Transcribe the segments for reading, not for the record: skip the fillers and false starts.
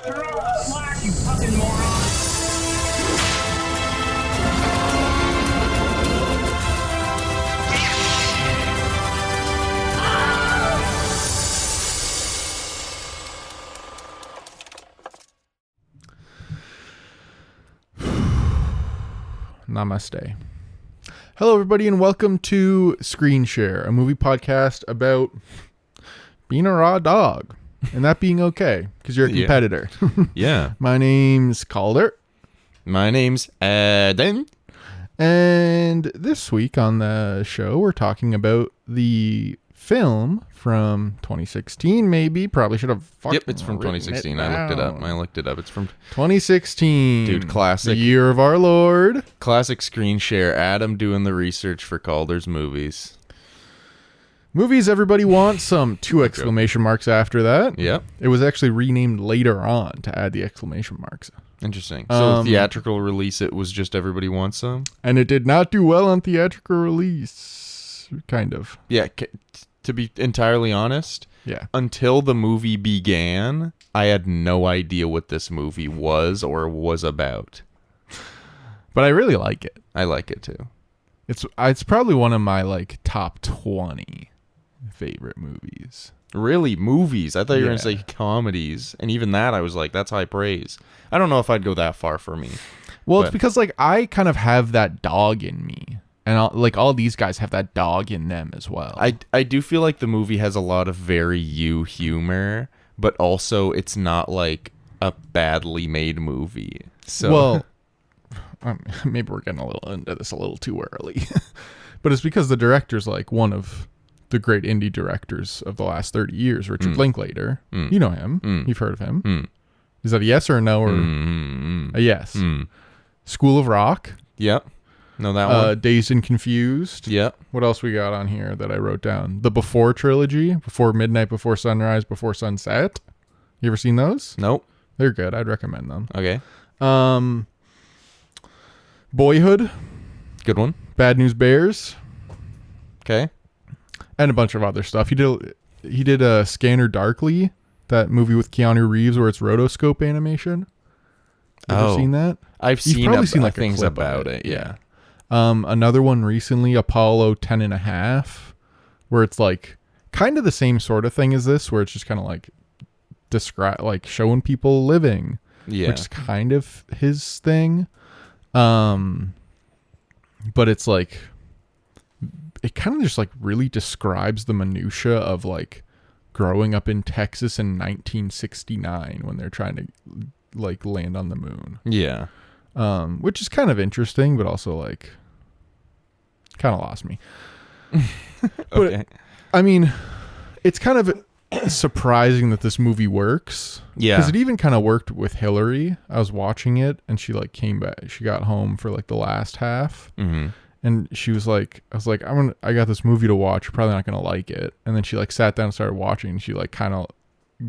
Throw the slack, you fucking moron! Namaste. Hello, everybody, and welcome to Screen Share, a movie podcast about being a raw dog and that being okay because you're a competitor. Yeah. My name's Calder. My name's Adam. And this week on the show, we're talking about the film from 2016, maybe. Probably should have Yep, it's from 2016. I looked it up. It's from 2016. Dude, classic. The year of our Lord. Classic Screen Share. Adam doing the research for Calder's movies. Movies everybody wants some. 2 exclamation marks after that. Yep. It was actually renamed later on to add the exclamation marks. Interesting. So theatrical release, it was just everybody wants some? And it did not do well on theatrical release. Kind of. Yeah, to be entirely honest, Yeah. until the movie began, I had no idea what this movie was or was about. But I really like it. I like it too. It's probably one of my like top 20 favorite movies. Really? Movies? I thought you were going to Yeah. say comedies. And even that, I was like, that's high praise. I don't know if I'd go that far for me. Well, But- it's because like I kind of have that dog in me. And all these guys have that dog in them as well. I do feel like the movie has a lot of very you humor, but also it's not like a badly made movie. So Well, maybe we're getting a little into this a little too early. But it's because the director's like one of the great indie directors of the last 30 years, Richard Linklater. You know him. You've heard of him. Is that a yes or a no or a yes? School of Rock. Yep. No, that one. Dazed and Confused. Yep. What else we got on here that I wrote down? The Before trilogy. Before Midnight, Before Sunrise, Before Sunset. You ever seen those? Nope. They're good. I'd recommend them. Okay. Boyhood. Good one. Bad News Bears. Okay. And a bunch of other stuff. He did a Scanner Darkly, that movie with Keanu Reeves where it's rotoscope animation. You ever seen that? I've You've seen, probably seen like a things clip of about it. Yeah. Another one recently, Apollo 10 and a half, where it's like kind of the same sort of thing as this, where it's just kind of like showing people living, Yeah. which is kind of his thing. But it's like, it kind of just like really describes the minutia of like growing up in Texas in 1969 when they're trying to like land on the moon. Yeah. Which is kind of interesting, but also like kind of lost me. Okay. But I mean, it's kind of surprising that this movie works. Yeah. Because it even kind of worked with Hillary. I was watching it and she like came back. She got home for like the last half. Mm-hmm. And she was like, I was like, I got this movie to watch. You're probably not going to like it. And then she like sat down and started watching and she like kind of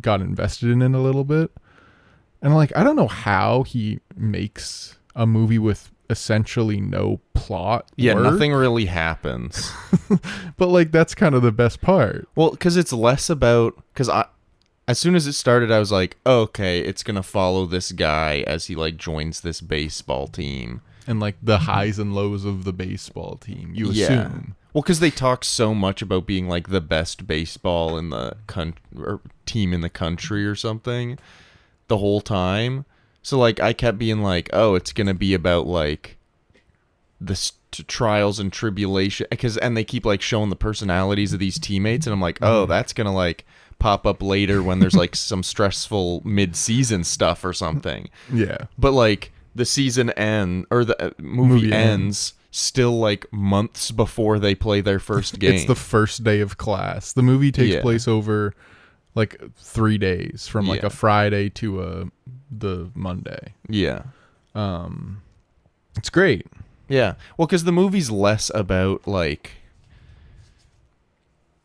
got invested in it a little bit. And like, I don't know how he makes a movie with essentially no plot. Yeah, work. nothing really happens. But like, that's kind of the best part. Well, because it's less about... Because as soon as it started, I was like, okay, it's going to follow this guy as he like joins this baseball team. And like the highs and lows of the baseball team, you assume. Well, because they talk so much about being like the best baseball in the or team in the country or something the whole time. So like I kept being like, oh, it's gonna be about like the trials and tribulation, and they keep like showing the personalities of these teammates, and I'm like, oh, that's gonna like pop up later when there's like some stressful mid-season stuff or something. Yeah. But like the season or the movie ends still like months before they play their first game. It's the first day of class. The movie takes place over like 3 days from like a Friday to the Monday. Yeah. It's great. Yeah. Well, because the movie's less about like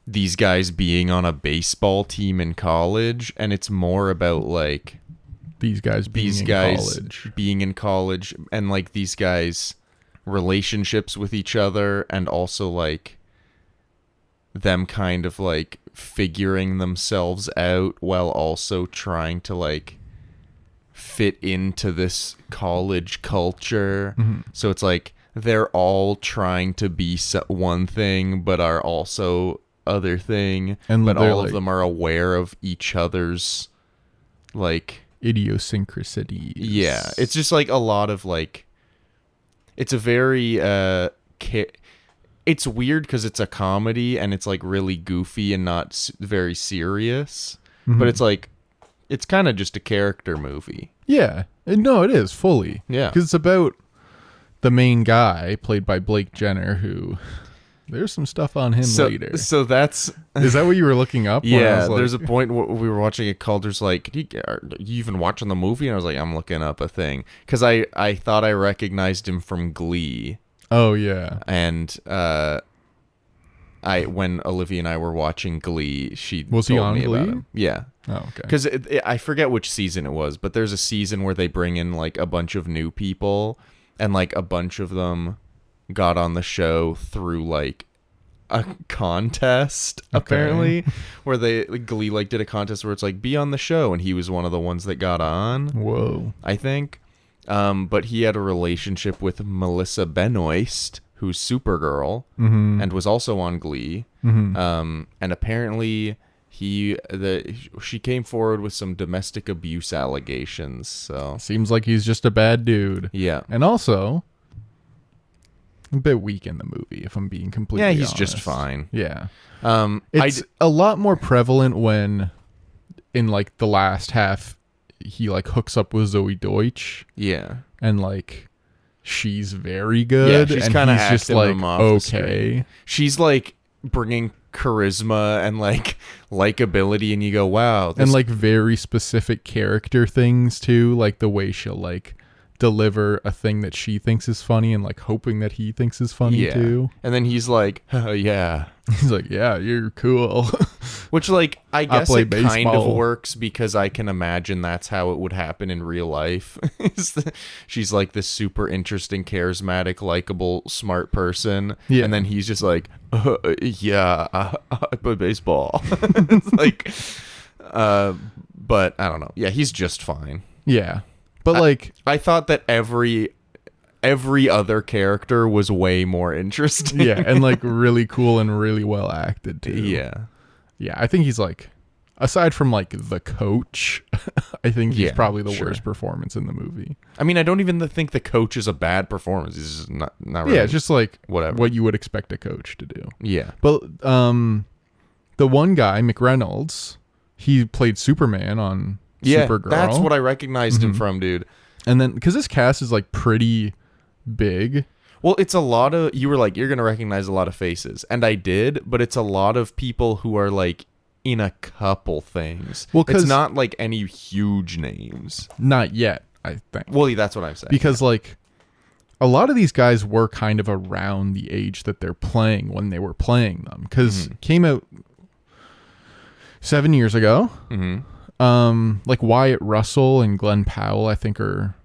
these guys being on a baseball team in college, and it's more about like these guys being in college and like these guys' relationships with each other, and also like them kind of like figuring themselves out while also trying to like fit into this college culture. So it's like they're all trying to be one thing but are also other thing, And but they're all of like- them are aware of each other's like idiosyncrasies. yeah, it's just like a lot of like it's a very it's weird because it's a comedy and it's like really goofy and not very serious, but it's like it's kind of just a character movie. Yeah. No, it is fully. Yeah. Because it's about the main guy played by Blake Jenner, who there's some stuff on him later. So that's Is that what you were looking up? when I yeah. was like- There's a point where we were watching it. Calder's like, are you even watching the movie? And I was like, I'm looking up a thing because I thought I recognized him from Glee. Oh yeah. And when Olivia and I were watching Glee, she Was he told on me about Glee? him. Yeah, Oh okay. because I forget which season it was, but there's a season where they bring in like a bunch of new people, and like a bunch of them got on the show through like a contest apparently, where Glee like did a contest where it's like be on the show, and he was one of the ones that got on. Whoa. I think. But he had a relationship with Melissa Benoist, who's Supergirl, and was also on Glee. And apparently she came forward with some domestic abuse allegations. So Seems like he's just a bad dude. yeah, And also a bit weak in the movie, if I'm being completely yeah, he's honest. just fine. Yeah. I It's a lot more prevalent when in like the last half he like hooks up with Zoe Deutsch yeah. and like she's very good. Yeah, she's and kinda he's just acting like them off the okay. screen. She's like bringing charisma and like likability, and you go, wow. And like very specific character things too, like the way she'll like deliver a thing that she thinks is funny and like hoping that he thinks is funny yeah. too. And then he's like, oh, yeah. He's like, yeah, you're cool. Which, like, I guess play it kind of baseball. works because I can imagine that's how it would happen in real life. She's like this super interesting, charismatic, likable, smart person. Yeah. And then he's just like, yeah, I play baseball. It's like, but I don't know. Yeah, he's just fine. Yeah. But like I thought that every other character was way more interesting. yeah, and like really cool and really well acted too. Yeah. Yeah, I think he's like, aside from like the coach, I think he's Yeah, probably the sure. worst performance in the movie. I mean, I don't even think the coach is a bad performance. He's just not really. Yeah, it's just like whatever. what you would expect a coach to do. Yeah. But the one guy, McReynolds, he played Superman on Yeah, Supergirl. that's what I recognized him from, dude. And then because this cast is like pretty big. Well, it's a lot of, you were like, you're going to recognize a lot of faces. And I did, but it's a lot of people who are like in a couple things. Well, it's 'cause- not like any huge names. Not yet, I think. Well, that's what I'm saying. Because like a lot of these guys were kind of around the age that they're playing when they were playing them, because came out 7 years ago. Like Wyatt Russell and Glenn Powell, I think are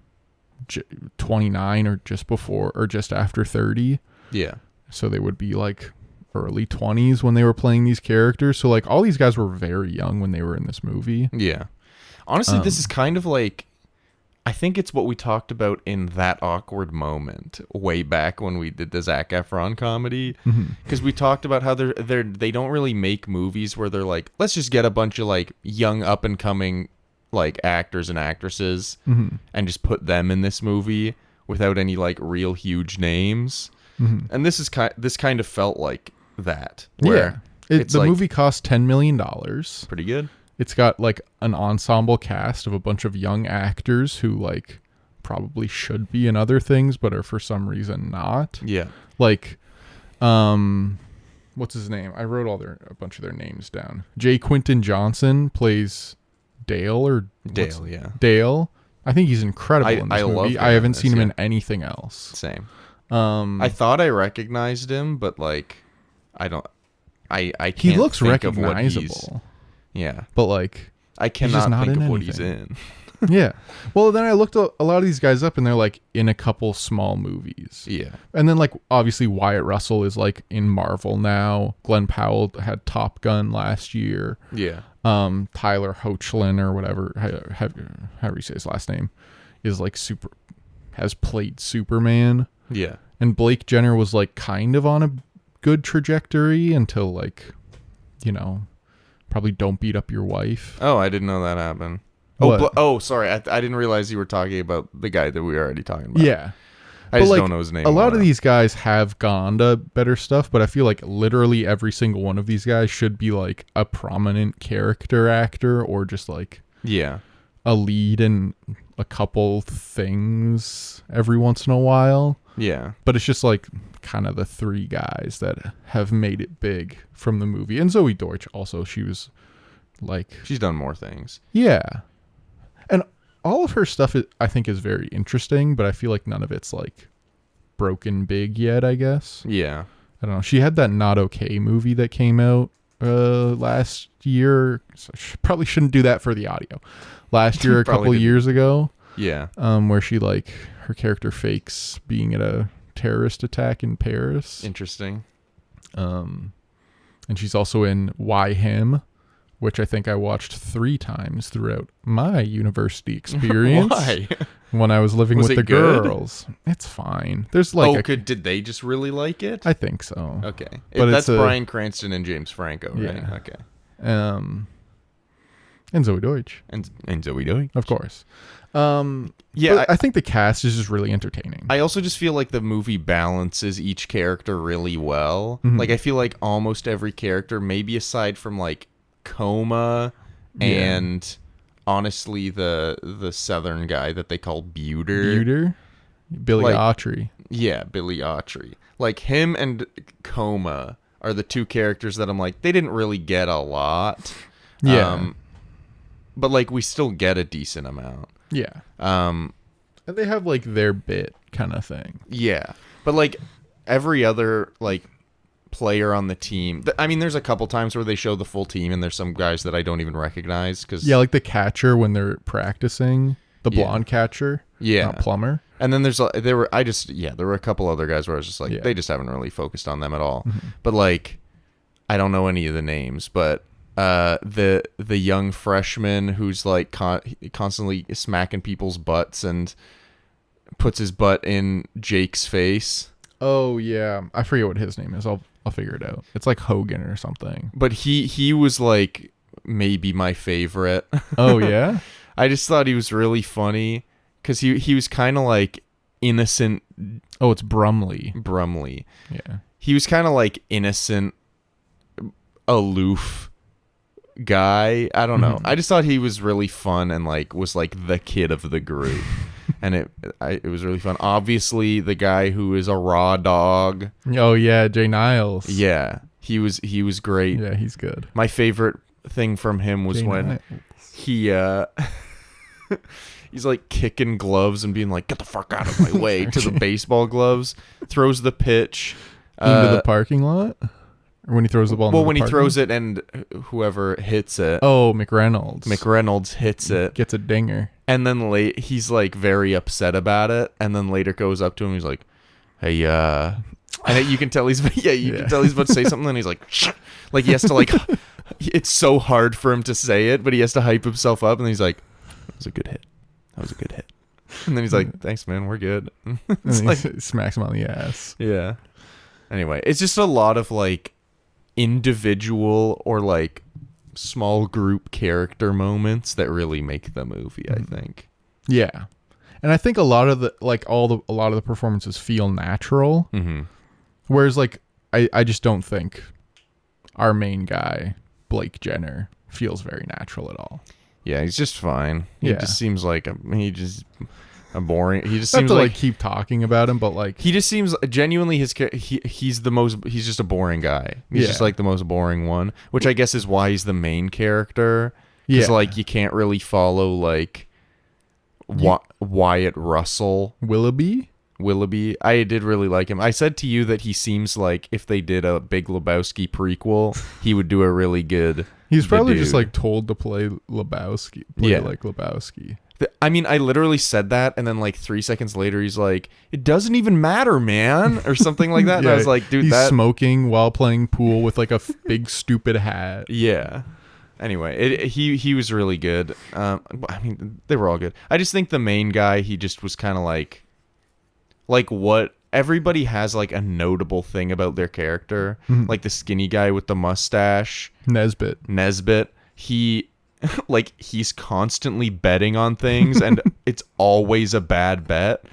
29 or just before or just after 30. Yeah. So they would be like early 20s when they were playing these characters. So like all these guys were very young when they were in this movie. Yeah. Honestly, this is kind of like, I think it's what we talked about in That Awkward Moment way back when we did the Zac Efron comedy. Because we talked about how they don't really make movies where they're like, let's just get a bunch of like young up and coming like actors and actresses and just put them in this movie without any like real huge names. And this kind of felt like that. Where it's the like, movie cost $10 million. pretty good. It's got like an ensemble cast of a bunch of young actors who like probably should be in other things but are for some reason not. Yeah. Like what's his name? I wrote a bunch of their names down. J. Quinton Johnson plays Dale. Yeah. Dale. I think he's incredible in this I love movie. him I in haven't this, seen him yeah. in anything else. Same. I thought I recognized him, but like, I don't. I can't. he looks think of what recognizable. yeah, But like I just cannot not think in of what he's anything. in. Yeah. Well, then I looked a lot of these guys up, and they're like in a couple small movies. Yeah. And then like obviously Wyatt Russell is like in Marvel now. Glenn Powell had Top Gun last year. Yeah. Tyler Hoechlin or whatever, however you say his last name, is like has played Superman. Yeah. And Blake Jenner was like kind of on a good trajectory until like, probably Don't Beat Up Your Wife. Oh, I didn't know that happened. What? Sorry. I didn't realize you were talking about the guy that we were already talking about. Yeah. I just don't know his name. A lot of these guys have gone to better stuff, but I feel like literally every single one of these guys should be like a prominent character actor or just like a lead in a couple things every once in a while. Yeah. But it's just like kind of the three guys that have made it big from the movie. And Zoe Deutsch also, she's done more things. Yeah. And all of her stuff, I think, is very interesting, but I feel like none of it's like broken big yet, I guess. Yeah. I don't know. She had that Not Okay movie that came out last year. So probably shouldn't do that for the audio. Last year, a couple years ago. Yeah. Where she her character fakes being at a terrorist attack in Paris. Interesting. And she's also in Why Him, which I think I watched 3 times throughout my university experience. Why? When I was living with the good? girls. It's fine. There's like did they just really like it? I think so. Okay. But that's Bryan Cranston and James Franco, right? Yeah. Okay. And Zoe Deutsch. And Zoe Deutsch. Of course. Yeah, I think the cast is just really entertaining. I also just feel like the movie balances each character really well. Mm-hmm. Like I feel like almost every character, maybe aside from like Coma and honestly the southern guy that they call Buter. Billy Autry. Yeah, Billy Autry. Like him and Coma are the two characters that I'm like, they didn't really get a lot. Yeah. But like we still get a decent amount. Yeah. And they have like their bit kind of thing. Yeah. But like every other like player on the team, I mean, there's a couple times where they show the full team and there's some guys that I don't even recognize because like the catcher when they're practicing, the blonde catcher, not plumber. And then there were a couple other guys where I was just like, they just haven't really focused on them at all. Mm-hmm. But like, I don't know any of the names, but the young freshman who's like constantly smacking people's butts and puts his butt in Jake's face. Oh yeah, I forget what his name is. I'll figure it out. It's like Hogan or something. But he was like maybe my favorite. Oh yeah. I just thought he was really funny because he was kind of like innocent. Oh, it's Brumley. Yeah. He was kind of like innocent, aloof guy. I don't know. I just thought he was really fun and like was like the kid of the group. And it was really fun. Obviously, the guy who is a raw dog. Oh yeah, Jay Niles. Yeah, he was great. Yeah, he's good. My favorite thing from him was when he he's like kicking gloves and being like, "Get the fuck out of my way!" to the baseball gloves. Throws the pitch into the parking lot. Or when he throws the ball. Well, when he throws it and whoever hits it. Oh, McReynolds. McReynolds hits it. Gets a dinger. And then he's like very upset about it. And then later goes up to him. He's like, "Hey, and you can tell he's can tell he's about to say something. And he's like, shh. Like he has to like, it's so hard for him to say it, but he has to hype himself up. And he's like, "That was a good hit. That was a good hit." And then he's like, "Thanks, man. We're good." It's like smacks him on the ass. Yeah. Anyway, it's just a lot of like individual or like small group character moments that really make the movie, I think. Yeah. And I think a lot of the performances feel natural. Mm-hmm. Whereas like I just don't think our main guy, Blake Jenner, feels very natural at all. Yeah, he's just fine. He just seems like a boring. He just Not seems to like keep talking about him, but like he just seems genuinely he's just a boring guy. He's just like the most boring one, which I guess is why he's the main character. Because like you can't really follow like Wyatt Russell. Willoughby. I did really like him. I said to you that he seems like if they did a Big Lebowski prequel, he would do a really good. He's probably just like told to play Lebowski. Like Lebowski. I mean, I literally said that, and then like 3 seconds later, he's like, "It doesn't even matter, man," or something like that. And I was like, "Dude, he's smoking while playing pool with like a big stupid hat." Yeah. Anyway, he was really good. I mean, they were all good. I just think the main guy, he just was kind of like what everybody has like a notable thing about their character. Like the skinny guy with the mustache, Nesbit. He he's constantly betting on things, and it's always a bad bet.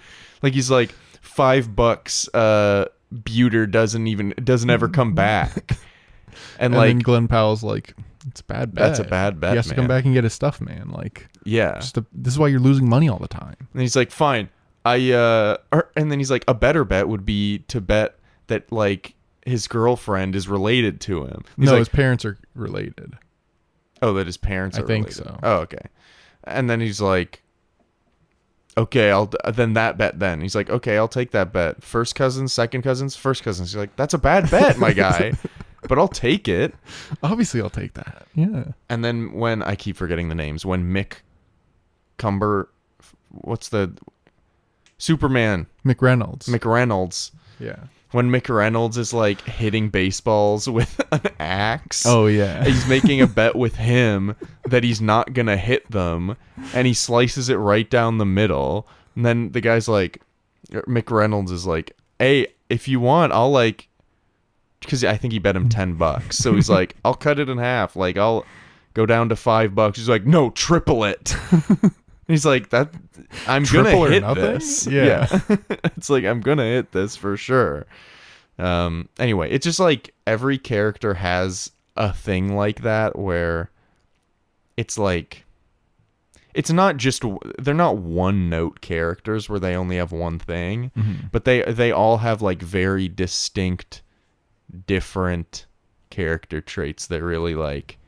Like he's like $5. Buter doesn't ever come back. And like then Glenn Powell's like, it's a bad bet. That's a bad bet. He has to come back and get his stuff, man. Like, yeah. This is why you're losing money all the time. And he's like, fine. And then he's like, a better bet would be to bet that like his girlfriend is related to him. He's no, like, his parents are related. Oh, that his parents are think related. so. Oh, okay. And then he's like, okay, then that bet then. He's like, okay, I'll take that bet. First cousins, second cousins, first cousins. He's like, that's a bad bet, my guy. But I'll take it. Obviously, I'll take that. Yeah. And then when I keep forgetting the names, when what's the Superman? McReynolds. Yeah. When McReynolds is like hitting baseballs with an axe. Oh yeah. He's making a bet with him that he's not gonna hit them, and he slices it right down the middle. And then the guy's like, McReynolds is like, hey, if you want, I'll like, because I think he bet him $10. So he's like, I'll cut it in half. Like I'll go down to $5. He's like, no, triple it. He's like, that I'm Triple gonna hit nothing? this. Yeah. It's like, I'm gonna hit this for sure. Anyway, it's just like every character has a thing like that where it's like, it's not just, they're not one note characters where they only have one thing, but they all have like very distinct, different character traits that really like,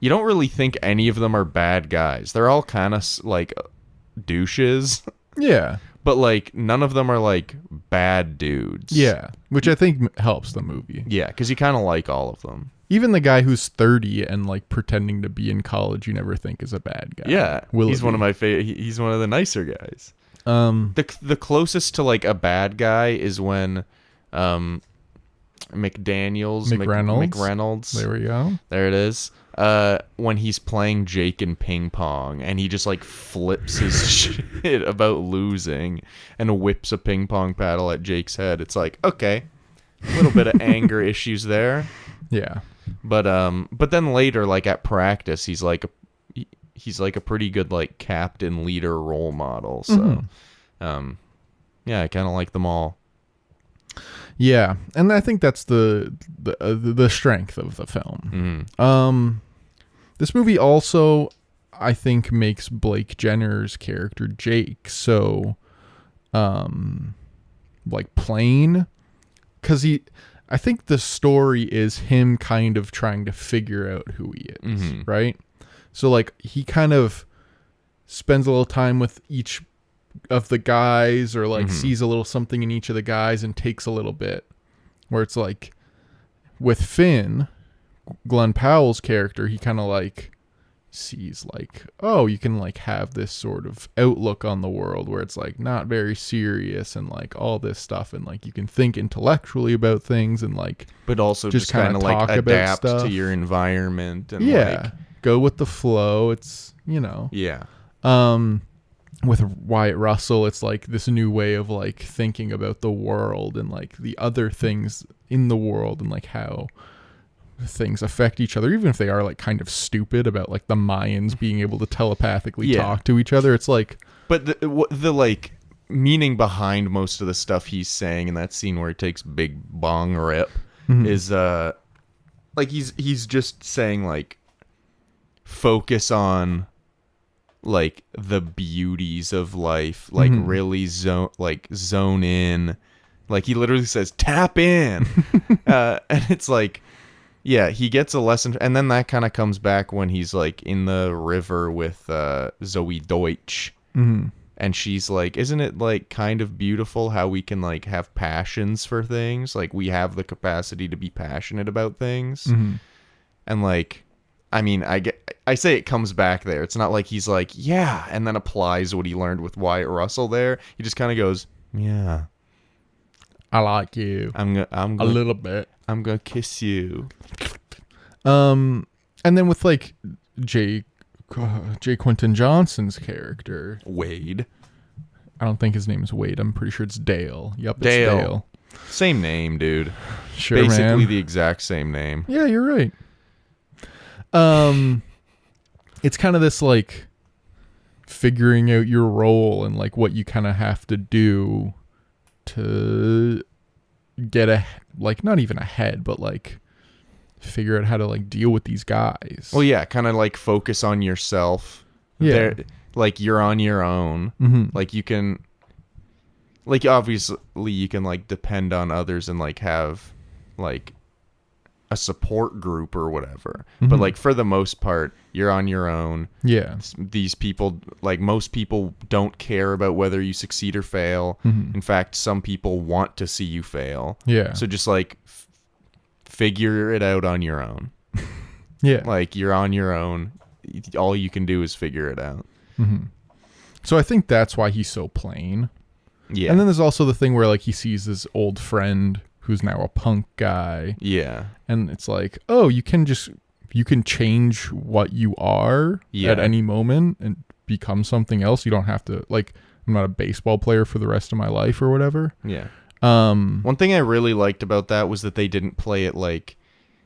you don't really think any of them are bad guys. They're all kind of like douches. Yeah. But like none of them are like bad dudes. Yeah. Which I think helps the movie. Yeah, because you kind of like all of them. Even the guy who's 30 and like pretending to be in college, you never think is a bad guy. Yeah. He's one of my favorite. He's one of the nicer guys. The closest to like a bad guy is when McReynolds. There we go. There it is. When he's playing Jake in ping pong, and he just like flips his shit about losing and whips a ping pong paddle at Jake's head. It's like, okay, a little bit of anger issues there. Yeah. But then later, like at practice, he's like a pretty good like captain, leader, role model. So, yeah, I kind of like them all. Yeah, and I think that's the strength of the film. This movie also, I think, makes Blake Jenner's character Jake so, like plain, because I think the story is him kind of trying to figure out who he is, right? So like he kind of spends a little time with each of the guys, or like sees a little something in each of the guys and takes a little bit, where it's like with Finn, Glenn Powell's character, he kind of like sees like, oh, you can like have this sort of outlook on the world where it's like not very serious and like all this stuff, and like you can think intellectually about things and like, but also just kind of like adapt to your environment and like go with the flow. It's, you know, with Wyatt Russell, it's like this new way of like thinking about the world and like the other things in the world and like how things affect each other, even if they are like kind of stupid, about like the Mayans being able to telepathically talk to each other. It's like, but the like meaning behind most of the stuff he's saying in that scene where he takes big bong rip is like he's just saying like, focus on like the beauties of life, like really zone in, like he literally says tap in. And it's like, yeah, he gets a lesson, and then that kind of comes back when he's like in the river with Zoe Deutsch, and she's like, isn't it like kind of beautiful how we can like have passions for things, like we have the capacity to be passionate about things. And like I mean, I say it comes back there. It's not like he's like, yeah, and then applies what he learned with Wyatt Russell there. He just kind of goes, yeah, I like you. I'm a little bit. I'm gonna kiss you. And then with like J. Quentin Johnson's character, Wade. I don't think his name is Wade. I'm pretty sure it's Dale. Yep, it's Dale. Dale. Same name, dude. Sure, Basically man. the exact same name. Yeah, you're right. It's kind of this like figuring out your role and like what you kind of have to do to get like not even ahead, but like figure out how to like deal with these guys. Well, yeah, kind of like focus on yourself. Yeah. Like you're on your own. Mm-hmm. Like you can, like obviously you can like depend on others and like have like a support group or whatever. Mm-hmm. But like for the most part, you're on your own. Yeah. These people, like most people don't care about whether you succeed or fail. Mm-hmm. In fact, some people want to see you fail. Yeah. So just like figure it out on your own. Yeah. Like you're on your own. All you can do is figure it out. Mm-hmm. So I think that's why he's so plain. Yeah. And then there's also the thing where like he sees this old friend who's now a punk guy. Yeah. And it's like, oh, you can change what you are at any moment and become something else. You don't have to, like, I'm not a baseball player for the rest of my life or whatever. Yeah. One thing I really liked about that was that they didn't play it like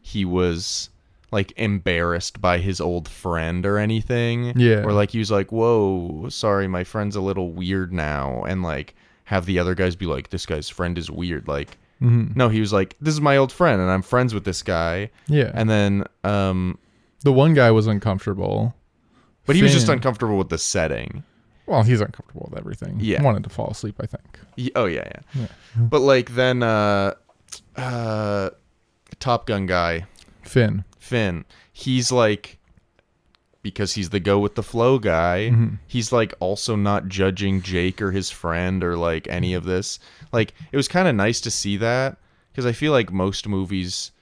he was like embarrassed by his old friend or anything. Yeah. Or like he was like, whoa, sorry, my friend's a little weird now. And like have the other guys be like, this guy's friend is weird. Like, no, he was like, this is my old friend and I'm friends with this guy. Yeah. And then the one guy was uncomfortable. But he was just uncomfortable with the setting. Well, he's uncomfortable with everything. Yeah. He wanted to fall asleep, I think. Oh, yeah. But like then Top Gun guy, Finn, he's like, because he's the go with the flow guy, he's like also not judging Jake or his friend or like any of this. Like it was kind of nice to see that because I feel like most movies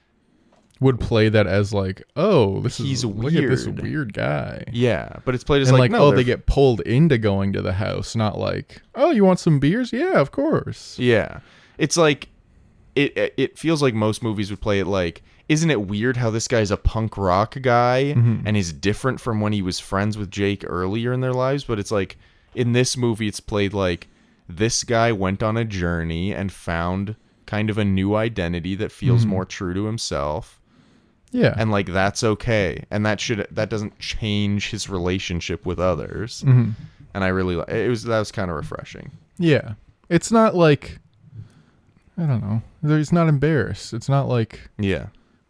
would play that as like, oh, he's look at this weird guy. Yeah, but it's played as and like, no, oh, they get pulled into going to the house, not like, oh, you want some beers? Yeah, of course. Yeah, it's like it feels like most movies would play it like, isn't it weird how this guy's a punk rock guy and is different from when he was friends with Jake earlier in their lives? But it's like in this movie, it's played like this guy went on a journey and found kind of a new identity that feels more true to himself. Yeah. And like that's okay. And that doesn't change his relationship with others. Mm-hmm. And I really that was kind of refreshing. Yeah. It's not like, I don't know. He's not embarrassed. It's not like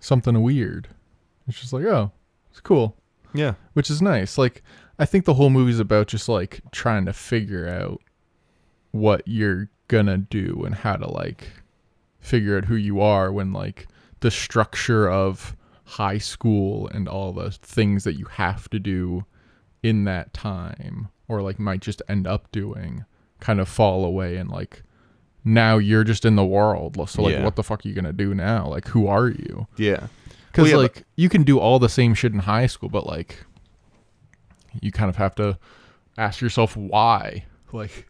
something weird. It's just like, oh, it's cool. Yeah. Which is nice. Like, I think the whole movie's about just like trying to figure out what you're gonna do and how to like figure out who you are when like the structure of high school and all the things that you have to do in that time or like might just end up doing kind of fall away and like now you're just in the world, so like what the fuck are you gonna do now? Like who are you? Yeah, because like you can do all the same shit in high school, but like you kind of have to ask yourself why. Like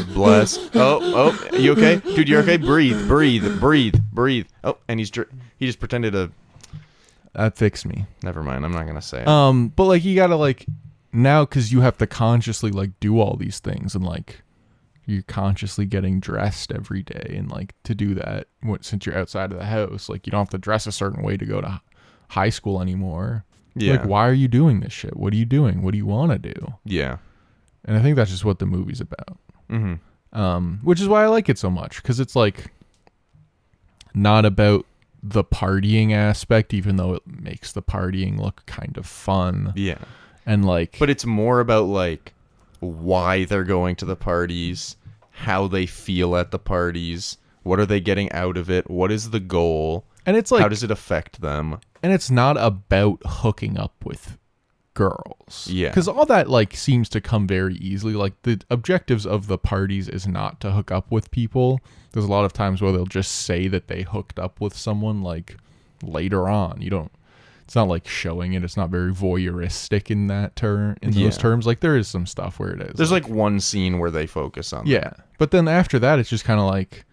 bless. Oh, you okay, dude? You okay? Breathe. Oh, and he just pretended to. That fixed me. Never mind. I'm not gonna say it. But like you gotta like now because you have to consciously like do all these things and like you're consciously getting dressed every day and like to do that since you're outside of the house, like you don't have to dress a certain way to go to high school anymore. Yeah. Like why are you doing this shit? What are you doing? What do you want to do? Yeah. And I think that's just what the movie's about. Mm-hmm. Which is why I like it so much because it's like not about the partying aspect, even though it makes the partying look kind of fun. Yeah. And like, but it's more about like why they're going to the parties, how they feel at the parties, what are they getting out of it, what is the goal, and it's like how does it affect them? And it's not about hooking up with girls. Yeah. Because all that like seems to come very easily. Like the objectives of the parties is not to hook up with people. There's a lot of times where they'll just say that they hooked up with someone like later on. it's not like showing it. It's not very voyeuristic in that those Yeah. terms. Like there is some stuff where it is. There's like one scene where they focus on yeah, but then after that, it's just kind of like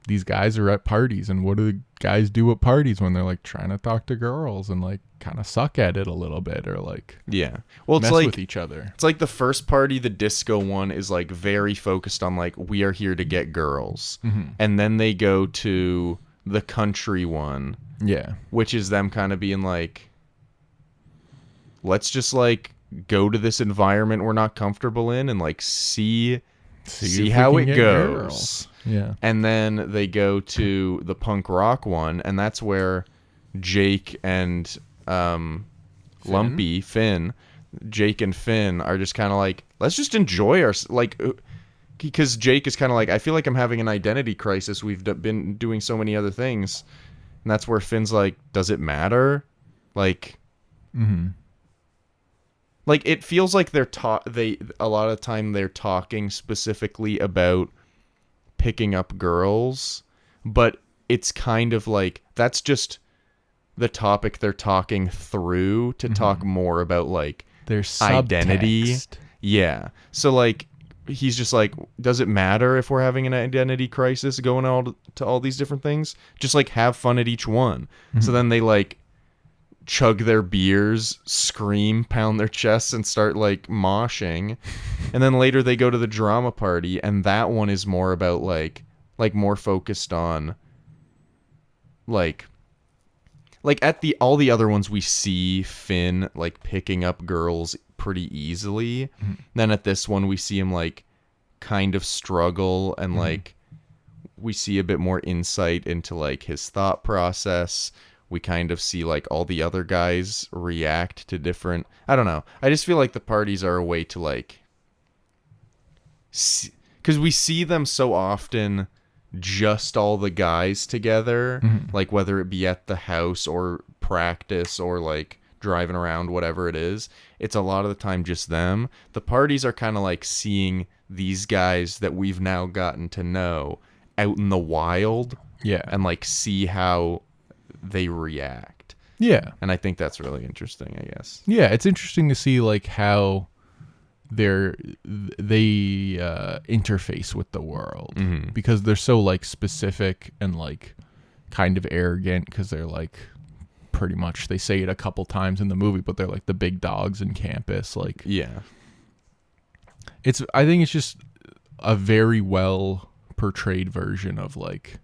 these guys are at parties, and what do the guys do at parties when they're like trying to talk to girls and like kind of suck at it a little bit or like Yeah. Well, it's mess like with each other. it's like the first party, the disco one, is like very focused on like we are here to get girls, and then they go to the country one, Yeah, which is them kind of being like, let's just like go to this environment we're not comfortable in and like see if we how can it get goes. girls. Yeah, And then they go to the punk rock one, and that's where Jake and Lumpy Finn, Jake and Finn are just kind of like, let's just enjoy our like, because Jake is kind of like, I feel like I'm having an identity crisis. We've been doing so many other things, and that's where Finn's like, does it matter? Like, like it feels like they're a lot of time they're talking specifically about picking up girls, but it's kind of like that's just the topic they're talking through to talk more about like there's identity. subtext. Yeah. So like he's just like, does it matter if we're having an identity crisis going to all these different things? Just like have fun at each one. So then they like chug their beers, scream, pound their chests, and start like moshing. And then later they go to the drama party, and that one is more about like more focused on like at all the other ones we see Finn like picking up girls pretty easily. Then at this one we see him like kind of struggle, and like we see a bit more insight into like his thought process. We kind of see like all the other guys react to different, I don't know. I just feel like the parties are a way to like, because we see them so often just all the guys together, like whether it be at the house or practice or like driving around, whatever it is, it's a lot of the time just them. The parties are kind of like seeing these guys that we've now gotten to know out in the wild, and like see how they react. Yeah. And I think that's really interesting, I guess. Yeah, it's interesting to see like how they interface with the world, because they're so like specific and like kind of arrogant, because they're like pretty much, they say it a couple times in the movie, but they're like the big dogs in campus. Like, yeah, I think it's just a very well portrayed version of like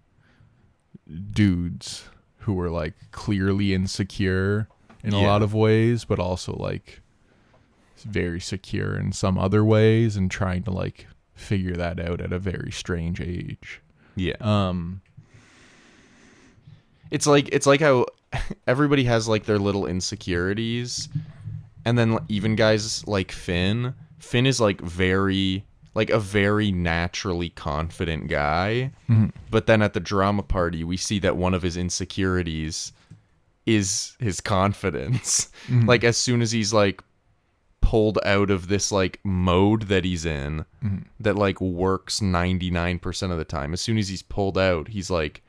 dudes who are like clearly insecure in a lot of ways, but also like very secure in some other ways, and trying to like figure that out at a very strange age. Yeah. It's like how everybody has like their little insecurities, and then even guys like Finn is like a very naturally confident guy. But then at the drama party, we see that one of his insecurities is his confidence. Like as soon as he's like pulled out of this like mode that he's in, that like works 99% of the time, as soon as he's pulled out, he's like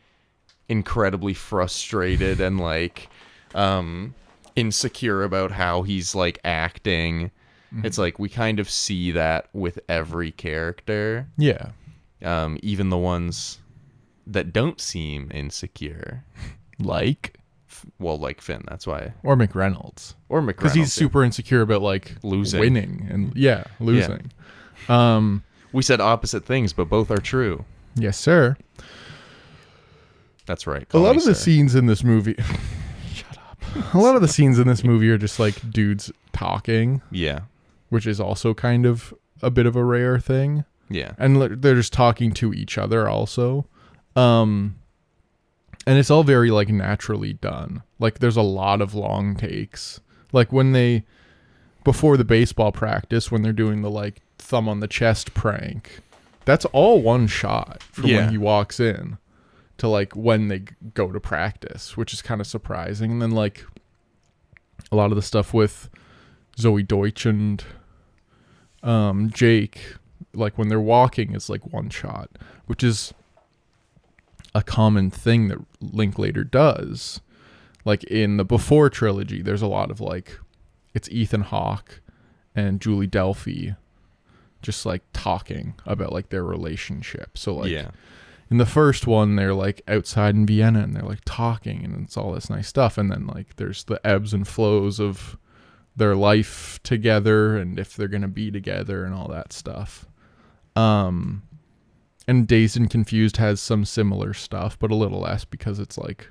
incredibly frustrated and like insecure about how he's like acting. It's like we kind of see that with every character. Yeah. Even the ones that don't seem insecure. Like Finn, that's why. Or McReynolds. Because he's super insecure about like losing. Winning and losing. We said opposite things, but both are true. Yes, sir. That's right. A lot of the scenes in this movie shut up. A lot of the scenes in this movie are just like dudes talking. Yeah. Which is also kind of a bit of a rare thing. Yeah. And they're just talking to each other also. And it's all very like naturally done. Like there's a lot of long takes. Like before the baseball practice, when they're doing the like thumb on the chest prank, that's all one shot from when he walks in to like when they go to practice, which is kind of surprising. And then like a lot of the stuff with Zoe Deutsch and Jake, like when they're walking, is like one shot, which is a common thing that Linklater does. like in the Before trilogy, there's a lot of like, it's Ethan Hawke and Julie Delpy just like talking about like their relationship. So like in the first one, they're like outside in Vienna and they're like talking and it's all this nice stuff. And then like there's the ebbs and flows of their life together and if they're going to be together and all that stuff. And Dazed and Confused has some similar stuff, but a little less because it's like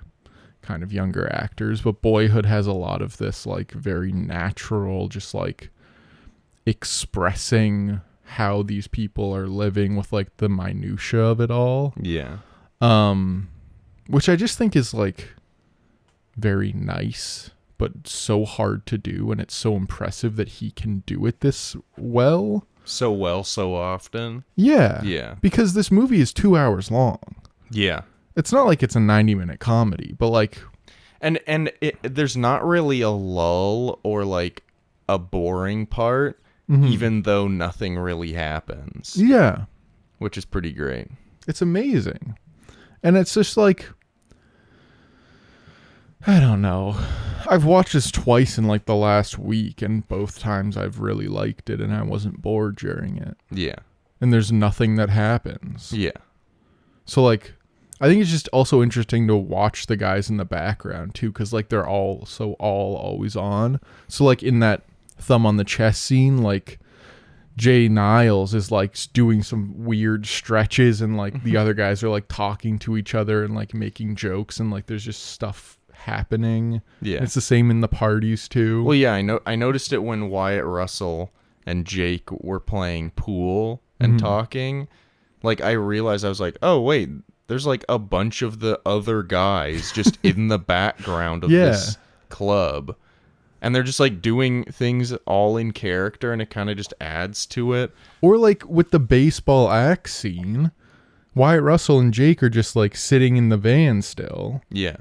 kind of younger actors. But Boyhood has a lot of this like very natural, just like expressing how these people are living with like the minutia of it all. Yeah. Which I just think is like very nice, but so hard to do. And it's so impressive that he can do it this well. So often. Yeah. Yeah. Because this movie is 2 hours long. Yeah. It's not like it's a 90-minute comedy, but like... And there's not really a lull or like a boring part, even though nothing really happens. Yeah. Which is pretty great. It's amazing. And it's just like... I don't know. I've watched this twice in like the last week, and both times I've really liked it, and I wasn't bored during it. Yeah. And there's nothing that happens. Yeah. So like, I think it's just also interesting to watch the guys in the background too, because like they're all always on. So like in that thumb on the chest scene, like Jay Niles is like doing some weird stretches, and like the other guys are like talking to each other and like making jokes, and like there's just stuff happening. Yeah. It's the same in the parties too. Well, yeah, I noticed it when Wyatt Russell and Jake were playing pool and talking. Like I realized, I was like, oh wait, there's like a bunch of the other guys just in the background of this club. And they're just like doing things all in character, and it kind of just adds to it. Or like with the baseball axe scene, Wyatt Russell and Jake are just like sitting in the van still. Yeah.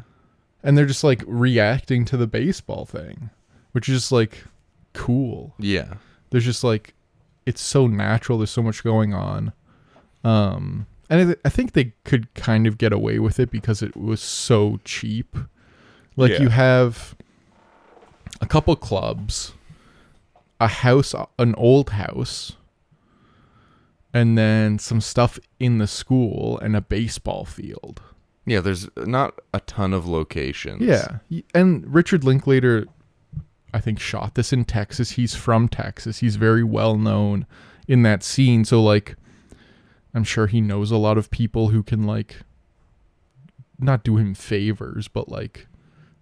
And they're just like reacting to the baseball thing, which is just like cool. Yeah. There's just like, it's so natural. There's so much going on. And I think they could kind of get away with it because it was so cheap. Like you have a couple clubs, a house, an old house, and then some stuff in the school and a baseball field. Yeah, there's not a ton of locations. Yeah. And Richard Linklater, I think, shot this in Texas. He's from Texas. He's very well known in that scene. So, like, I'm sure he knows a lot of people who can, like, not do him favors, but, like,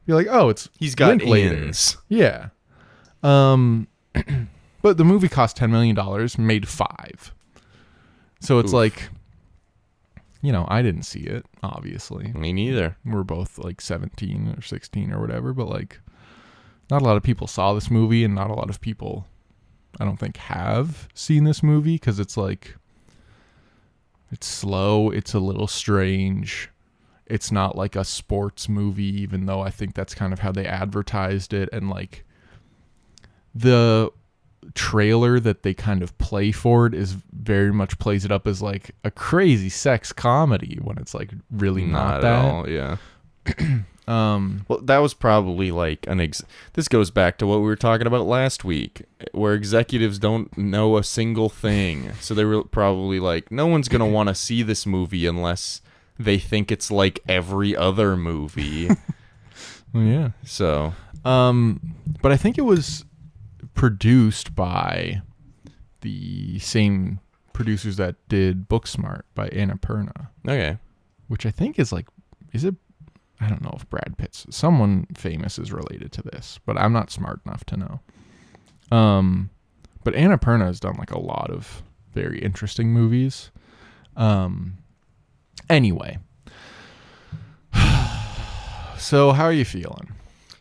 be like, oh, he's got Linklater. ins. Yeah. But the movie cost $10 million, made $5 million. So it's like... You know, I didn't see it, obviously. Me neither. We're both like 17 or 16 or whatever, but like not a lot of people saw this movie, and not a lot of people, I don't think, have seen this movie because it's like, it's slow, it's a little strange. It's not like a sports movie, even though I think that's kind of how they advertised it. And like the trailer that they kind of play for it is very much plays it up as like a crazy sex comedy when it's like really not that. At all, yeah. Well, that was probably like this goes back to what we were talking about last week, where executives don't know a single thing. So they were probably like, no one's going to want to see this movie unless they think it's like every other movie. Well, yeah. So, but I think it was produced by the same producers that did Booksmart by Annapurna. Okay. Which I think is like, is it? I don't know if Brad Pitt's, someone famous is related to this, but I'm not smart enough to know. But Annapurna has done like a lot of very interesting movies. Anyway. So how are you feeling?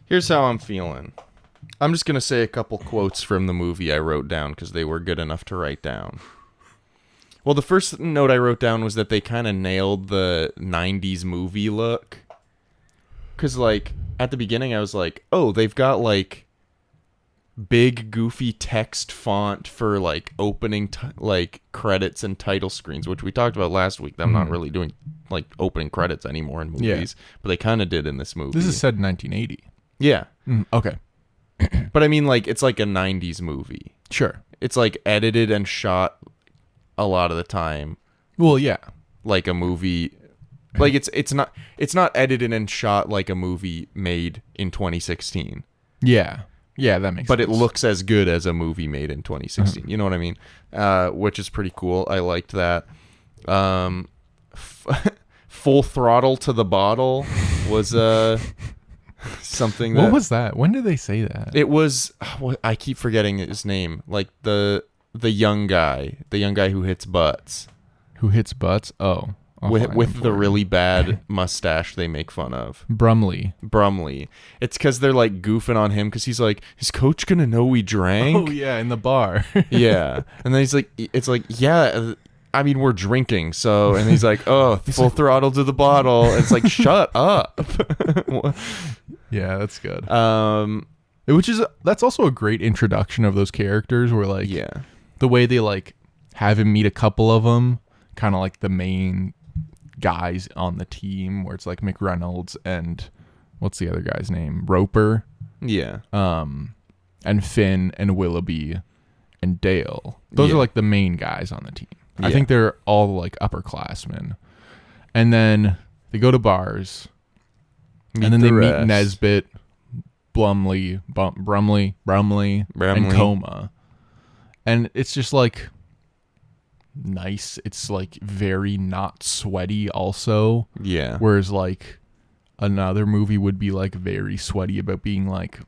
Here's how I'm feeling. I'm just going to say a couple quotes from the movie I wrote down because they were good enough to write down. Well, the first note I wrote down was that they kind of nailed the 90s movie look. Because, like, at the beginning I was like, oh, they've got, like, big goofy text font for like opening like credits and title screens, which we talked about last week. I'm not really doing like opening credits anymore in movies, but they kind of did in this movie. This is set in 1980. Yeah. Okay. But I mean, like, it's like a 90s movie. Sure. It's like edited and shot a lot of the time Well, yeah. like a movie. Like it's not edited and shot like a movie made in 2016. Yeah. Yeah, that makes sense. But it looks as good as a movie made in 2016. You know what I mean? Which is pretty cool. I liked that. Full Throttle to the Bottle was something that... What was that? When did they say that? It was... I keep forgetting his name. Like the young guy. The young guy who hits butts. Who hits butts? Oh. With the really bad mustache they make fun of. Brumley. It's because they're like goofing on him because he's like, is Coach gonna know we drank? Oh yeah, in the bar. Yeah. And then he's like, it's like, yeah, I mean, we're drinking. So, and he's like, oh, full throttle to the bottle. And it's like, shut up. Yeah, that's good. That's also a great introduction of those characters where like, yeah, the way they like have him meet a couple of them, kind of like the main guys on the team where it's like McReynolds and what's the other guy's name? Roper. Yeah. And Finn and Willoughby and Dale. Those are like the main guys on the team. Yeah. I think they're all like upperclassmen. And then they go to bars. And then they meet Nesbitt, Brumley, and Coma. And it's just like nice. It's like very not sweaty also. Yeah. Whereas like another movie would be like very sweaty about being like,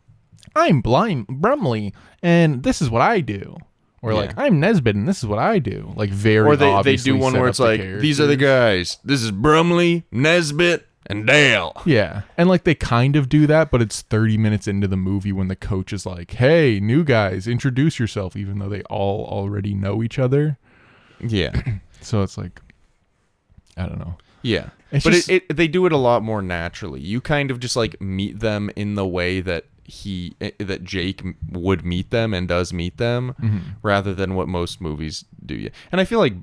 I'm Brumley and this is what I do. Or like, I'm Nesbitt and this is what I do. Like very Or they obviously do one set where up it's the like, these are the guys. This is Brumley, Nesbitt, and Dale. Yeah. And like they kind of do that, but it's 30 minutes into the movie when the coach is like, hey, new guys, introduce yourself, even though they all already know each other. Yeah. So it's like, I don't know. Yeah. It's but just, they do it a lot more naturally. You kind of just like meet them in the way that Jake would meet them and does meet them rather than what most movies do. And I feel like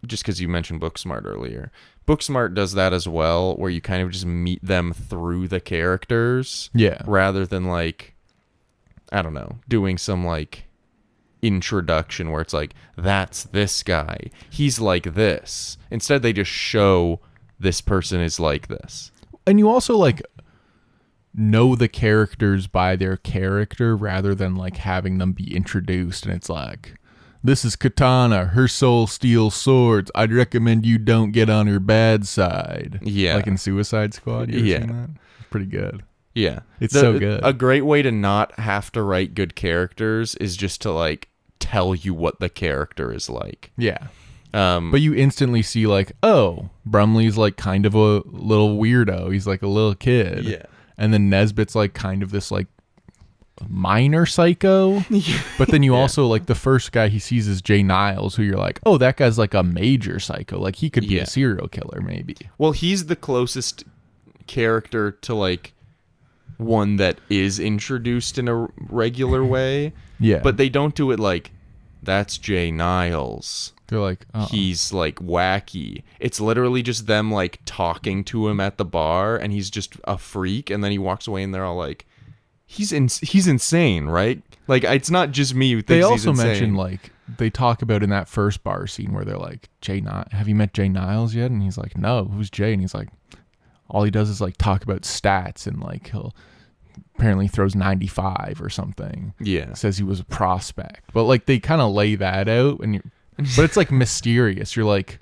just because you mentioned Booksmart earlier, Booksmart does that as well, where you kind of just meet them through the characters. Yeah. Rather than like, I don't know, doing some like introduction where it's like, that's this guy. He's like this. Instead, they just show this person is like this. And you also like know the characters by their character rather than like having them be introduced and it's like, this is Katana, her soul steals swords, I'd recommend you don't get on her bad side. Yeah, like in Suicide Squad. You ever seen that? It's pretty good. Yeah, it's so good. A great way to not have to write good characters is just to like tell you what the character is like. Yeah. But you instantly see like, oh, Brumley's like kind of a little weirdo, he's like a little kid. Yeah. And then Nesbitt's like kind of this like minor psycho. But then you also like the first guy he sees is Jay Niles, who you're like, oh, that guy's like a major psycho. Like he could be a serial killer maybe. Well, he's the closest character to like one that is introduced in a regular way. Yeah. But they don't do it like, that's Jay Niles. They're like, he's like wacky. It's literally just them like talking to him at the bar and he's just a freak. And then he walks away and they're all like, he's insane, right? Like, it's not just me who thinks he's insane. They also mention like, they talk about in that first bar scene where they're like, have you met Jay Niles yet? And he's like, no, who's Jay? And he's like, all he does is like talk about stats and like he'll apparently throws 95 or something. Yeah. Says he was a prospect. But like they kind of lay that out but it's like mysterious. You're like,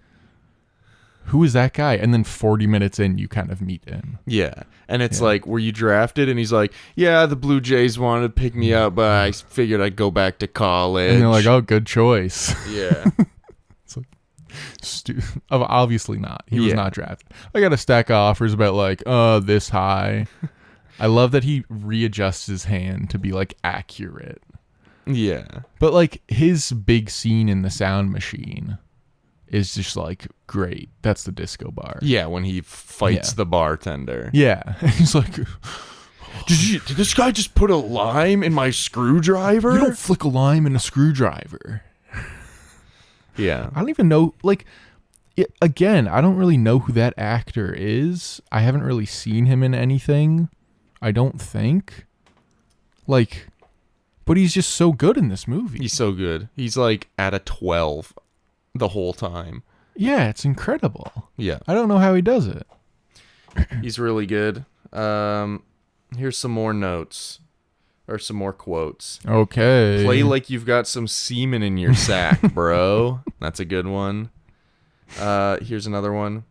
who is that guy? And then 40 minutes in, you kind of meet him. Yeah. And it's like, were you drafted? And he's like, yeah, the Blue Jays wanted to pick me up, but I figured I'd go back to college. And they're like, oh, good choice. Yeah. It's like, obviously not. He was not drafted. I got a stack of offers about like, this high. I love that he readjusts his hand to be like accurate. Yeah. But like his big scene in the sound machine is just like great. That's the disco bar. Yeah, when he fights the bartender. Yeah. He's like, Did this guy just put a lime in my screwdriver? You don't flick a lime in a screwdriver. Yeah. I don't even know, like, again, I don't really know who that actor is. I haven't really seen him in anything, I don't think. Like, but he's just so good in this movie. He's so good. He's like at a 12 the whole time. Yeah, it's incredible. Yeah. I don't know how he does it. He's really good. Here's some more notes. Or some more quotes. Okay. Play like you've got some semen in your sack, bro. That's a good one. Here's another one.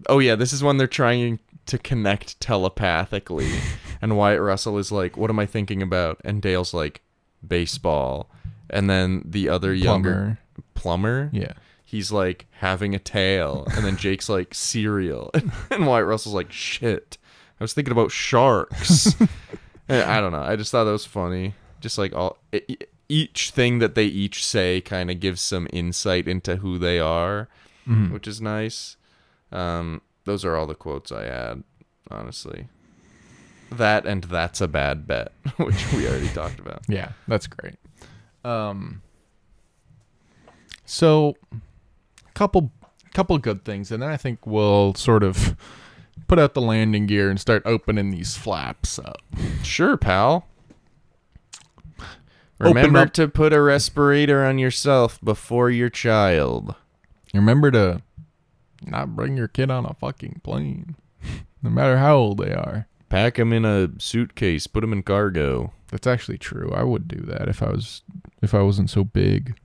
Oh, yeah, this is when they're trying to connect telepathically. And Wyatt Russell is like, what am I thinking about? And Dale's like, baseball. And then the other younger... Plumber? Yeah. He's like, having a tail. And then Jake's like, cereal. And Wyatt Russell's like, shit. I was thinking about sharks. I don't know. I just thought that was funny. Just like each thing that they each say kind of gives some insight into who they are, which is nice. Those are all the quotes I had, honestly. That and that's a bad bet, which we already talked about. Yeah, that's great. So, couple good things, and then I think we'll sort of put out the landing gear and start opening these flaps up. Sure, pal. Remember to put a respirator on yourself before your child. Remember to not bring your kid on a fucking plane, no matter how old they are. Pack them in a suitcase. Put them in cargo. That's actually true. I would do that if I wasn't so big.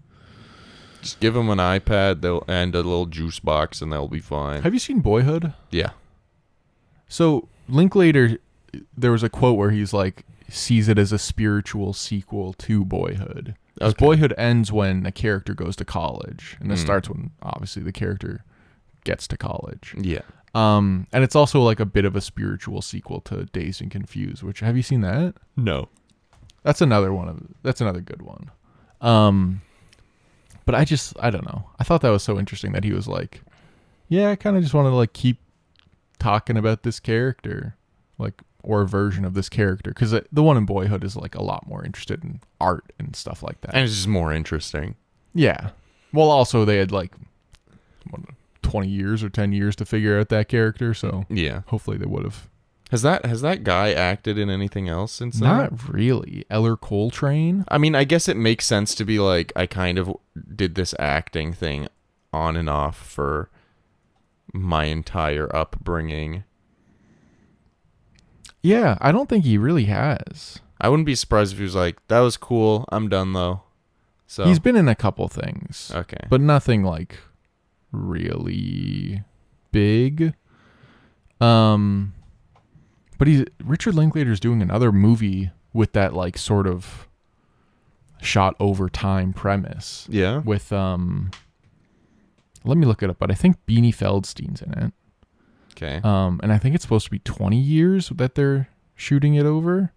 Just give them an iPad and a little juice box, and they'll be fine. Have you seen Boyhood? Yeah. So Linklater, there was a quote where he's like, sees it as a spiritual sequel to Boyhood. Because Boyhood ends when a character goes to college, and this starts when obviously the character gets to college. Yeah. And it's also like a bit of a spiritual sequel to Dazed and Confused. Which, have you seen that? No. That's another good one. But I don't know. I thought that was so interesting that he was like, yeah, I kind of just want to like keep talking about this character, like, or a version of this character, because the one in Boyhood is like a lot more interested in art and stuff like that, and it's just more interesting. Yeah. Well, also they had like 20 years or 10 years to figure out that character, so yeah, hopefully they would have. Has that guy acted in anything else since then? Not really. Eller Coltrane. I mean, I guess it makes sense to be like, I kind of did this acting thing on and off for my entire upbringing. Yeah, I don't think he really has. I wouldn't be surprised if he was like, that was cool, I'm done though. So he's been in a couple things. Okay. But nothing like really big. But Richard Linklater's doing another movie with that like sort of shot over time premise. Yeah. With let me look it up, but I think Beanie Feldstein's in it. Okay. And I think it's supposed to be 20 years that they're shooting it over.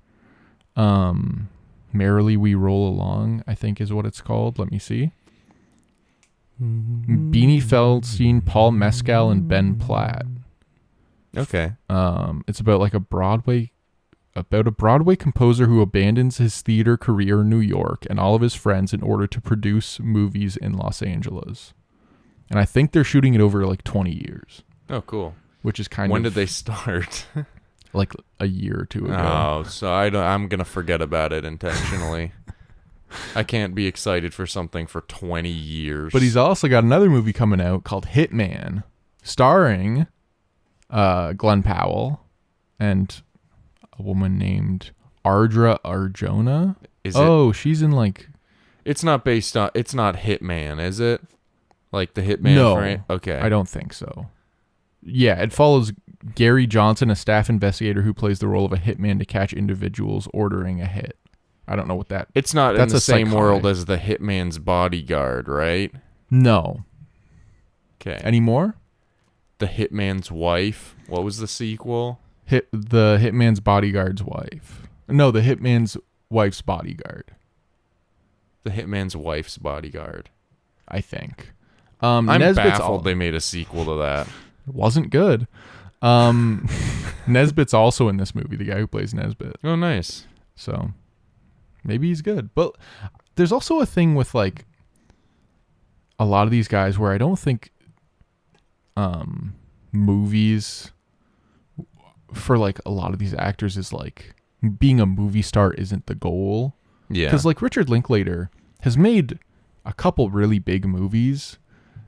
Merrily We Roll Along, I think is what it's called. Let me see. Beanie Feldstein, Paul Mescal, and Ben Platt. Okay. It's about like a Broadway composer who abandons his theater career in New York and all of his friends in order to produce movies in Los Angeles. And I think they're shooting it over like 20 years. Oh, cool. Which is kind of... When did they start? Like a year or two ago. Oh, so I'm going to forget about it intentionally. I can't be excited for something for 20 years. But he's also got another movie coming out called Hitman, starring Glenn Powell and a woman named Ardra Arjona. She's in like... It's not Hitman, is it? Like the Hitman? No. Okay. I don't think so. Yeah, it follows Gary Johnson, a staff investigator who plays the role of a hitman to catch individuals ordering a hit. I don't know what that... It's not in the same world as the Hitman's Bodyguard, right? No. Okay. Any more? The Hitman's Wife. What was the sequel? The Hitman's Bodyguard's Wife. No, the Hitman's Wife's Bodyguard. The Hitman's Wife's Bodyguard. I think. I'm baffled they made a sequel to that. It wasn't good. Nesbitt's also in this movie, the guy who plays Nesbitt. Oh, nice. So maybe he's good. But there's also a thing with like a lot of these guys where I don't think movies for like a lot of these actors is like being a movie star isn't the goal. Yeah. Because like Richard Linklater has made a couple really big movies,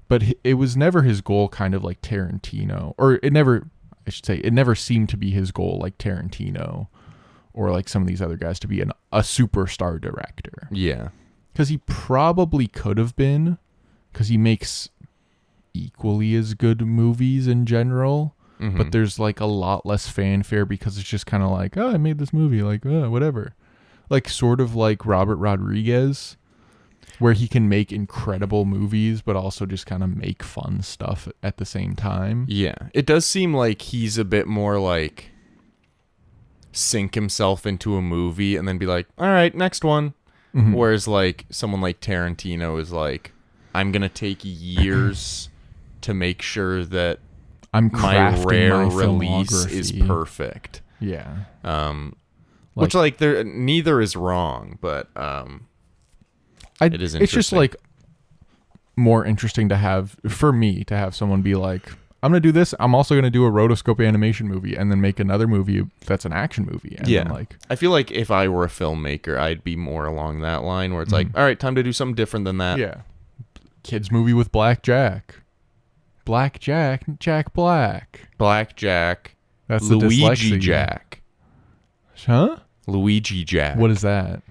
but it was never his goal, kind of like Tarantino, or it never seemed to be his goal like Tarantino or like some of these other guys to be a superstar director. Yeah. Because he probably could have been, because he makes equally as good movies in general, but there's like a lot less fanfare because it's just kind of like, oh, I made this movie, like, whatever. Like sort of like Robert Rodriguez, where he can make incredible movies but also just kind of make fun stuff at the same time. Yeah. It does seem like he's a bit more like sink himself into a movie and then be like, all right, next one. Whereas like someone like Tarantino is like, I'm going to take years to make sure that my rare release is perfect. Yeah. Which like there neither is wrong, but it is interesting. It's just like more interesting to have, for me, to have someone be like, I'm going to do this. I'm also going to do a rotoscope animation movie and then make another movie that's an action movie. And yeah. Then like, I feel like if I were a filmmaker, I'd be more along that line where it's like, all right, time to do something different than that. Yeah. Kids movie with Black Jack. Jack Black. That's Luigi Jack. Huh? Luigi Jack. What is that?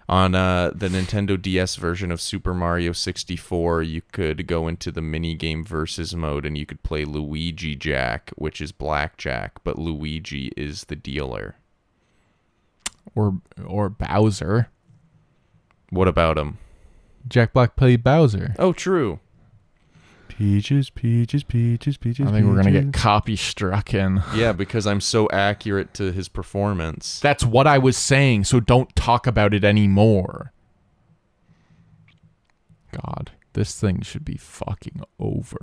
On the Nintendo DS version of Super Mario 64, you could go into the minigame versus mode and you could play Luigi Jack, which is blackjack, but Luigi is the dealer. Or Bowser. What about him? Jack Black played Bowser. Oh, true. Peaches. I think we're going to get copy struck in. Yeah, because I'm so accurate to his performance. That's what I was saying, so don't talk about it anymore. God, this thing should be fucking over.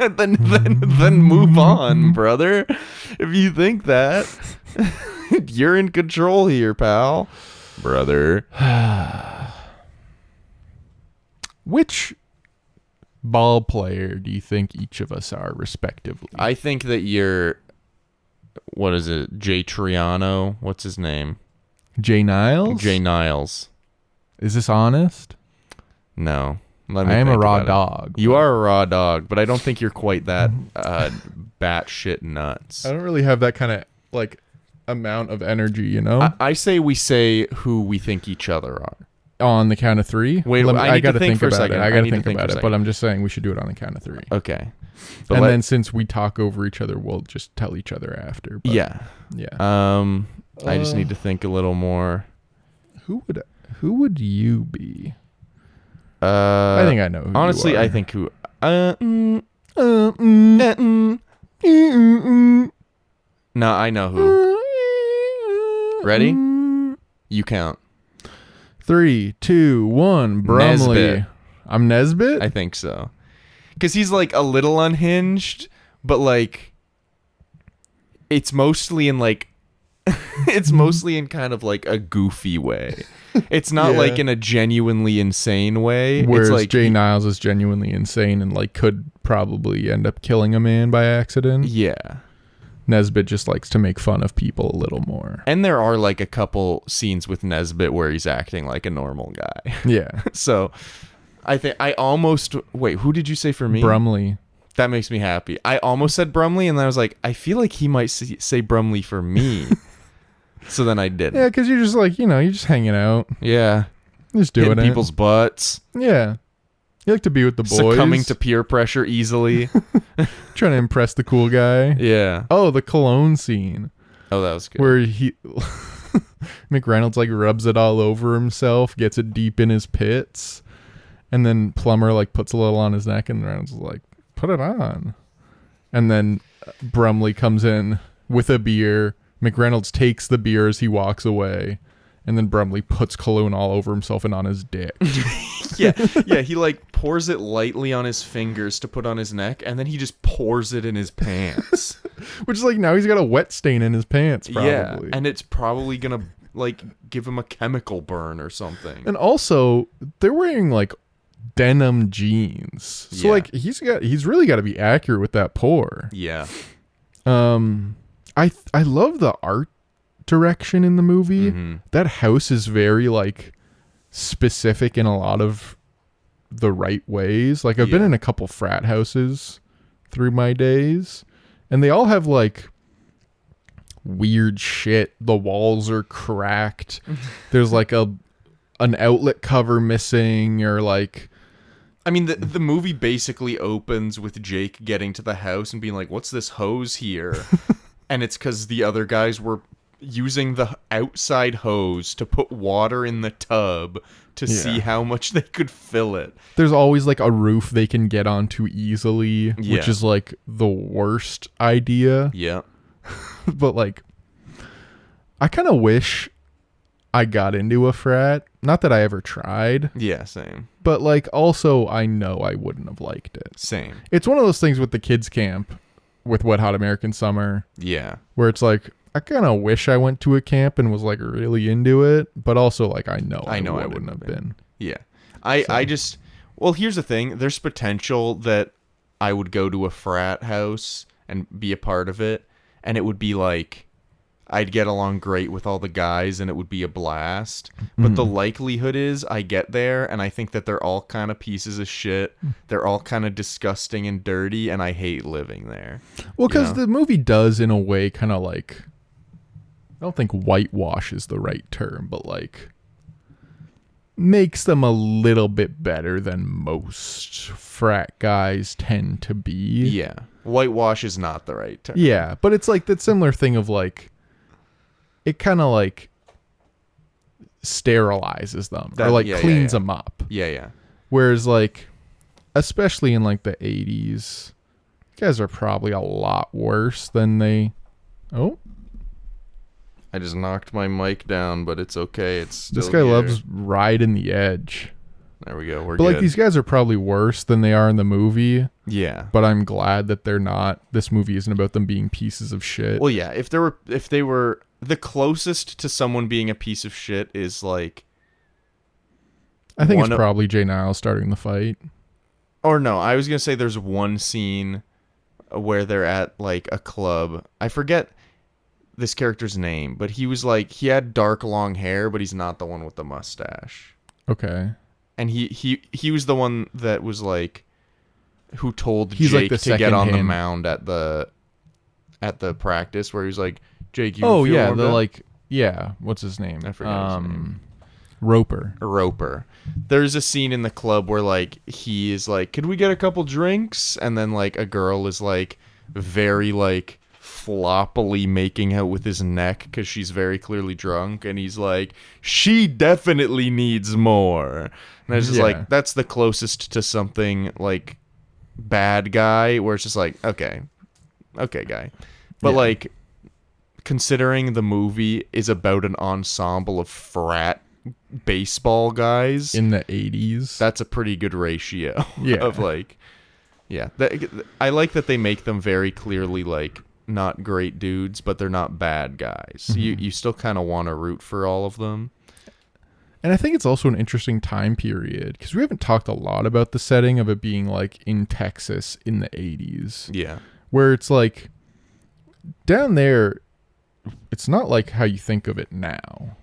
then move on, brother. If you think that, you're in control here, pal. Brother. Which ball player do you think each of us are, respectively? I think that you're, what is it, Jay Triano? What's his name? Jay Niles? Jay Niles. Is this honest? No. I am a raw dog. You are a raw dog, but I don't think you're quite that batshit nuts. I don't really have that kind of, like, amount of energy, you know? I say we say who we think each other are. On the count of three? Wait, I got to think for a second. I got to think about it, but I'm just saying we should do it on the count of three. Okay. But then since we talk over each other, we'll just tell each other after. But yeah. I just need to think a little more. Who would you be? I think I know who honestly, you are. I think who... No, I know who. Ready? You count. 3, 2, 1. Brumley. Nesbitt. I'm Nesbitt? I think so. Because he's like a little unhinged, but like it's mostly in like it's mostly in kind of like a goofy way. It's not like in a genuinely insane way. Whereas it's like Jay Niles is genuinely insane and like could probably end up killing a man by accident. Yeah. Nesbitt just likes to make fun of people a little more. And there are like a couple scenes with Nesbitt where he's acting like a normal guy. Yeah. So I think I almost... Wait, who did you say for me? Brumley. That makes me happy. I almost said Brumley and then I was like, I feel like he might say Brumley for me. So then I didn't. Yeah, because you're just like, you're just hanging out. Yeah. Just doing Hitting it. people's butts. Yeah. You like to be with the boys. Succumbing to peer pressure easily. Trying to impress the cool guy. Yeah. Oh, the cologne scene. Oh, that was good. Where McReynolds like rubs it all over himself, gets it deep in his pits, and then Plummer like puts a little on his neck and Reynolds is like, put it on. And then Brumley comes in with a beer. McReynolds takes the beer as he walks away. And then Brumley puts cologne all over himself and on his dick. Yeah, he like pours it lightly on his fingers to put on his neck, and then he just pours it in his pants. Which is like, now he's got a wet stain in his pants, probably. Yeah, and it's probably gonna like give him a chemical burn or something. And also, they're wearing like denim jeans, so Yeah. like he's really got to be accurate with that pour. Yeah. I love the art direction in the movie. Mm-hmm. That house is very like specific in a lot of the right ways. Like I've been Yeah. in a couple frat houses through my days, and they all have like weird shit. The walls are cracked. There's like an outlet cover missing, or like, I mean, the movie basically opens with Jake getting to the house and being like, "What's this hose here?" And it's because the other guys were using the outside hose to put water in the tub to see how much they could fill it. there's always like a roof they can get onto easily, Yeah. which is like the worst idea. Yeah. But like, I kind of wish I got into a frat. Not that I ever tried, Yeah, same. but like also I know I wouldn't have liked it. Same. It's one of those things with the kids camp with Wet Hot American Summer Yeah. where it's like, I kind of wish I went to a camp and was like really into it, but also like I know I wouldn't have been. Yeah. I just, well, here's the thing. There's potential that I would go to a frat house and be a part of it, and it would be like, I'd get along great with all the guys and it would be a blast. But the likelihood is I get there and I think that they're all kind of pieces of shit. They're all kind of disgusting and dirty, and I hate living there. Well, because You know? the movie does in a way kind of like, I don't think whitewash is the right term, but like makes them a little bit better than most frat guys tend to be. Yeah. Whitewash is not the right term. Yeah, but it's like that similar thing of like, it kind of like sterilizes them or like cleans them up. Yeah, yeah. Whereas like, especially in like the 80s, guys are probably a lot worse than they. Oh, I just knocked my mic down, but it's okay. It's still this guy here. loves riding the edge. There we go. We're But good. like, these guys are probably worse than they are in the movie. Yeah. But I'm glad that they're not. This movie isn't about them being pieces of shit. Well, yeah. If they were the closest to someone being a piece of shit is like, I think it's one of- probably Jay Niles starting the fight. or no, I was gonna say there's one scene where they're at like a club. I forget this character's name, but he was like, he had dark long hair, but he's not the one with the mustache. Okay. And he was the one that was like, who told He's like Jake the to get second on the hand. mound at the practice, where he was like, Jake, you Oh feel yeah, more the better? like, yeah. What's his name? I forget his name. Roper. Roper. There's a scene in the club where like he is like, could we get a couple drinks? And then like a girl is like very like floppily making out with his neck because she's very clearly drunk, and he's like, she definitely needs more. And I was just Yeah. like, that's the closest to something like bad guy, where it's just like, okay guy. But Yeah. like, considering the movie is about an ensemble of frat baseball guys In the 80s. that's a pretty good ratio. Yeah. Of like, yeah, I like that they make them very clearly like not great dudes, but they're not bad guys. Mm-hmm. You still kind of want to root for all of them. And I think it's also an interesting time period because we haven't talked a lot about the setting of it being like in Texas in the 80s, Yeah, where it's like down there, it's not like how you think of it now.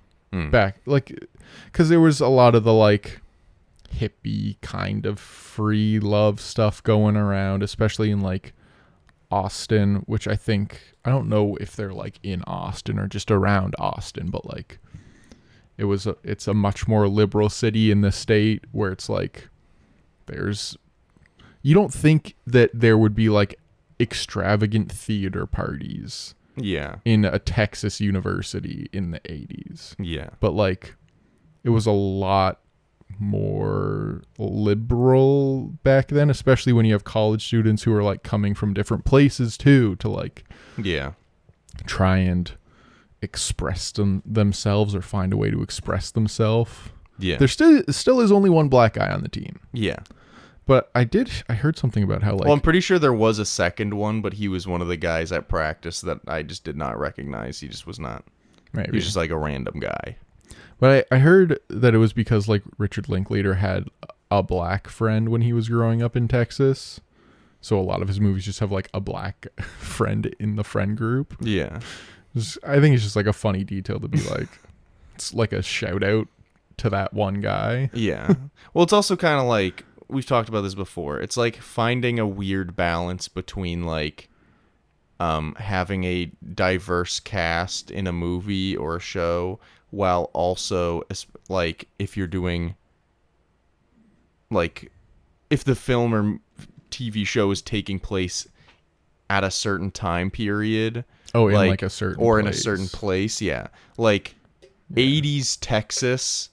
Back, like, because there was a lot of the like hippie kind of free love stuff going around, especially in like Austin, which I don't know if they're like in Austin or just around Austin, but like it's a much more liberal city in the state where it's like you don't think that there would be like extravagant theater parties yeah, in a Texas university in the 80s. yeah, But like it was a lot more liberal back then, especially when you have college students who are like coming from different places too to like yeah, try and express themselves or find a way to express themselves. yeah, There still is only one black guy on the team. yeah. But I heard something about how, like... Well, I'm pretty sure there was a second one, but he was one of the guys at practice that I just did not recognize. He just was not. Maybe. He was just like a random guy. But I heard that it was because, like, Richard Linklater had a black friend when he was growing up in Texas. So a lot of his movies just have, like, a black friend in the friend group. Yeah. I think it's just, like, a funny detail to be, like... it's like a shout-out to that one guy. Yeah. Well, it's also kind of like... We've talked about this before. It's like finding a weird balance between like having a diverse cast in a movie or a show while also like if you're doing like if the film or TV show is taking place at a certain time period. Oh, in like a certain or place. in a certain place, yeah. Like 80s Texas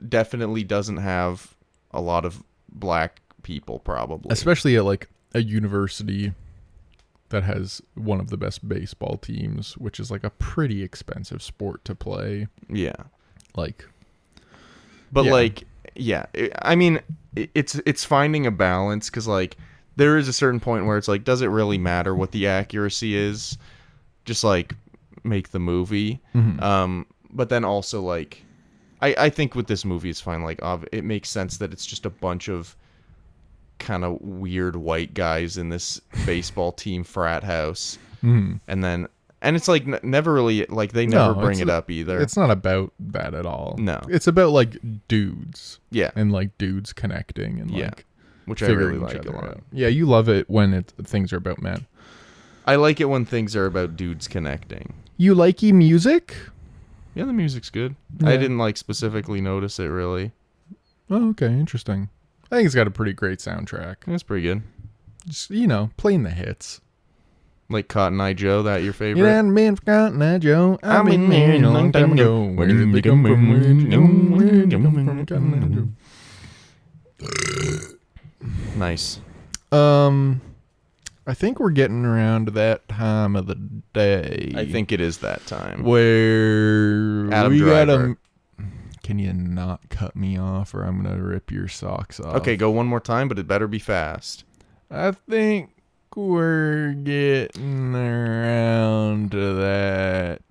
definitely doesn't have a lot of black people, probably. Especially at like a university that has one of the best baseball teams, which is like a pretty expensive sport to play. Yeah. Like, but yeah. like, yeah, I mean, it's finding a balance because like there is a certain point where it's like, does it really matter what the accuracy is? Just like make the movie. Mm-hmm. But then also like, I think with this movie it's fine. Like, it makes sense that it's just a bunch of kind of weird white guys in this baseball team frat house, and it's like never really like they never bring it up either. It's not about that at all. No, it's about like dudes, and like dudes connecting and like which I really like a lot. Out. Yeah, you love it when things are about men. I like it when things are about dudes connecting. You likey music? Yeah, the music's good. Yeah. I didn't like specifically notice it really. Oh, okay, interesting. I think it's got a pretty great soundtrack. It's pretty good. Just, playing the hits. Like Cotton Eye Joe, that your favorite? Yeah, man, Cotton Eye Joe. I've been married a long time ago. Where did they come from? Where did you know? Where did you come from? Cotton Eye Joe. Nice. I think we're getting around to that time of the day. I think it is that time. Where Adam we Driver. Can you not cut me off or I'm going to rip your socks off? Okay, go one more time, but it better be fast. I think we're getting around to that.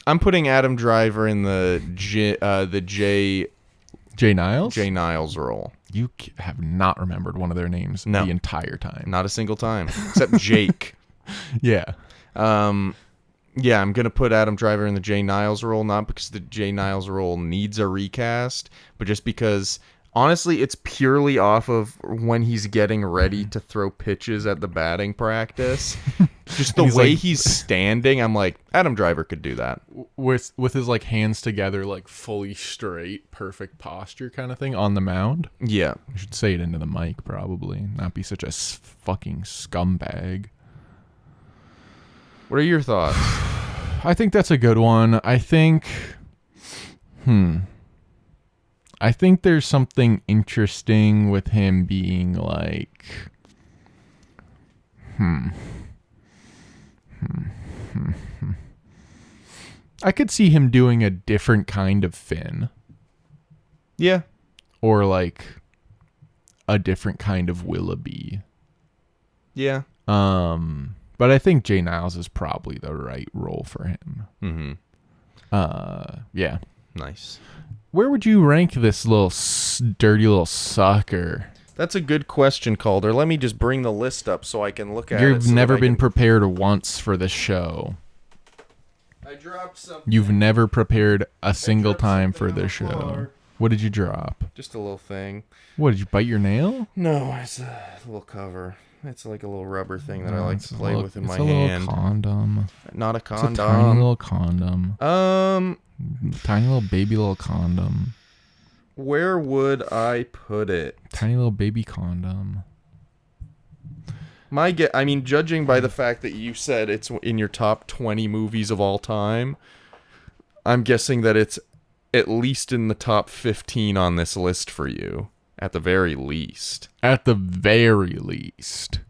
I'm putting Adam Driver in the Jay Niles role. You have not remembered one of their names the entire time. Not a single time, except Jake. Yeah. Yeah, I'm going to put Adam Driver in the Jay Niles role, not because the Jay Niles role needs a recast, but just because, honestly, it's purely off of when he's getting ready to throw pitches at the batting practice. Just the way he's standing, I'm like, Adam Driver could do that. With his, like, hands together, like, fully straight, perfect posture kind of thing on the mound. Yeah. You should say it into the mic, probably. Not be such a fucking scumbag. What are your thoughts? I think that's a good one. I think there's something interesting with him being like I could see him doing a different kind of Finn. Yeah. Or like a different kind of Willoughby. Yeah. But I think Jay Niles is probably the right role for him. Yeah. Nice. Where would you rank this little dirty little sucker? That's a good question, Calder. Let me just bring the list up so I can look at it. You've never been prepared once for the show. I dropped something. You've never prepared a single time for the show. What did you drop? Just a little thing. What, did you bite your nail? No, it's a little cover. It's like a little rubber thing that I like to play with in my hand. It's a little condom. Not a condom. It's a tiny little condom. Tiny little baby little condom. Where would I put it? Tiny little baby condom. I mean, judging by the fact that you said it's in your top 20 movies of all time, I'm guessing that it's at least in the top 15 on this list for you. At the very least. At the very least.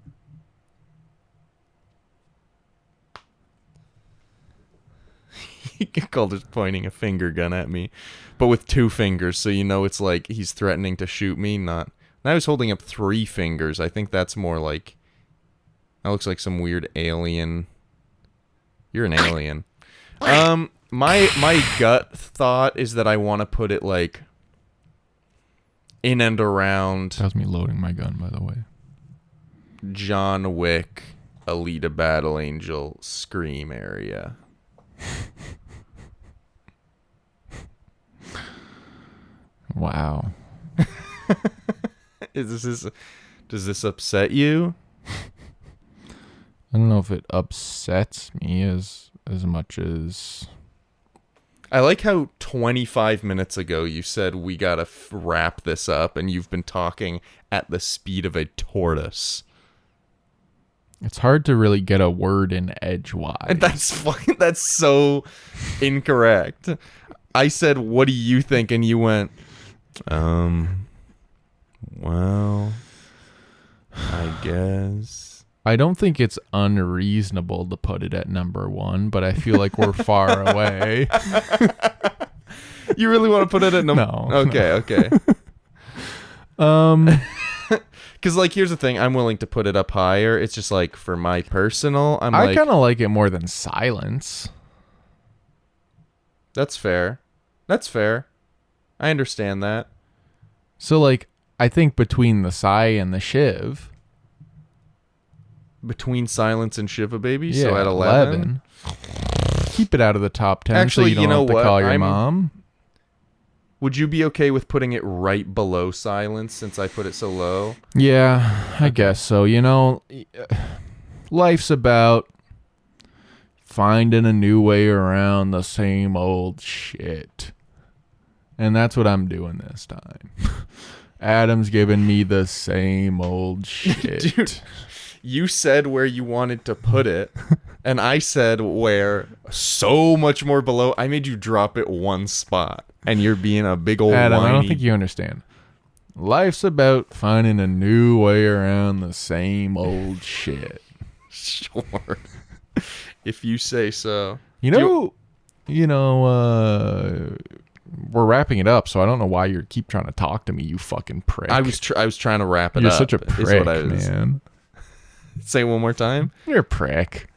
Calder's pointing a finger gun at me, but with 2 fingers, so you know it's like he's threatening to shoot me. Not now he's holding up 3 fingers. I think that's more like that looks like some weird alien. You're an alien. My gut thought is that I want to put it like in and around. That was me loading my gun, by the way. John Wick, Alita Battle Angel, Scream area. Wow. Does this upset you? I don't know if it upsets me as much as... I like how 25 minutes ago you said we gotta wrap this up, and you've been talking at the speed of a tortoise. It's hard to really get a word in edgewise. And that's so incorrect. I said, "What do you think?" and you went, well, I guess. I don't think it's unreasonable to put it at number 1, but I feel like we're far away. You really want to put it at number? No. Okay. Because, like, here's the thing. I'm willing to put it up higher. It's just, like, for my personal, I kind of like it more than Silence. That's fair. I understand that. So, like, I think between the Psy and the Shiv... Between Silence and Shiva Baby? Yeah, so at 11? Keep it out of the top 10 Actually, so you don't have to call your mom. Would you be okay with putting it right below Silence since I put it so low? Yeah, I guess so. You know, life's about finding a new way around the same old shit. And that's what I'm doing this time. Adam's giving me the same old shit. Dude, you said where you wanted to put it, and I said where so much more below. I made you drop it 1 spot, and you're being a big old Adam, whiny. I don't think you understand. Life's about finding a new way around the same old shit. Sure. If you say so. We're wrapping it up, so I don't know why you keep trying to talk to me, you fucking prick. I was trying to wrap it You're up. such a prick, man. Say it one more time. You're a prick.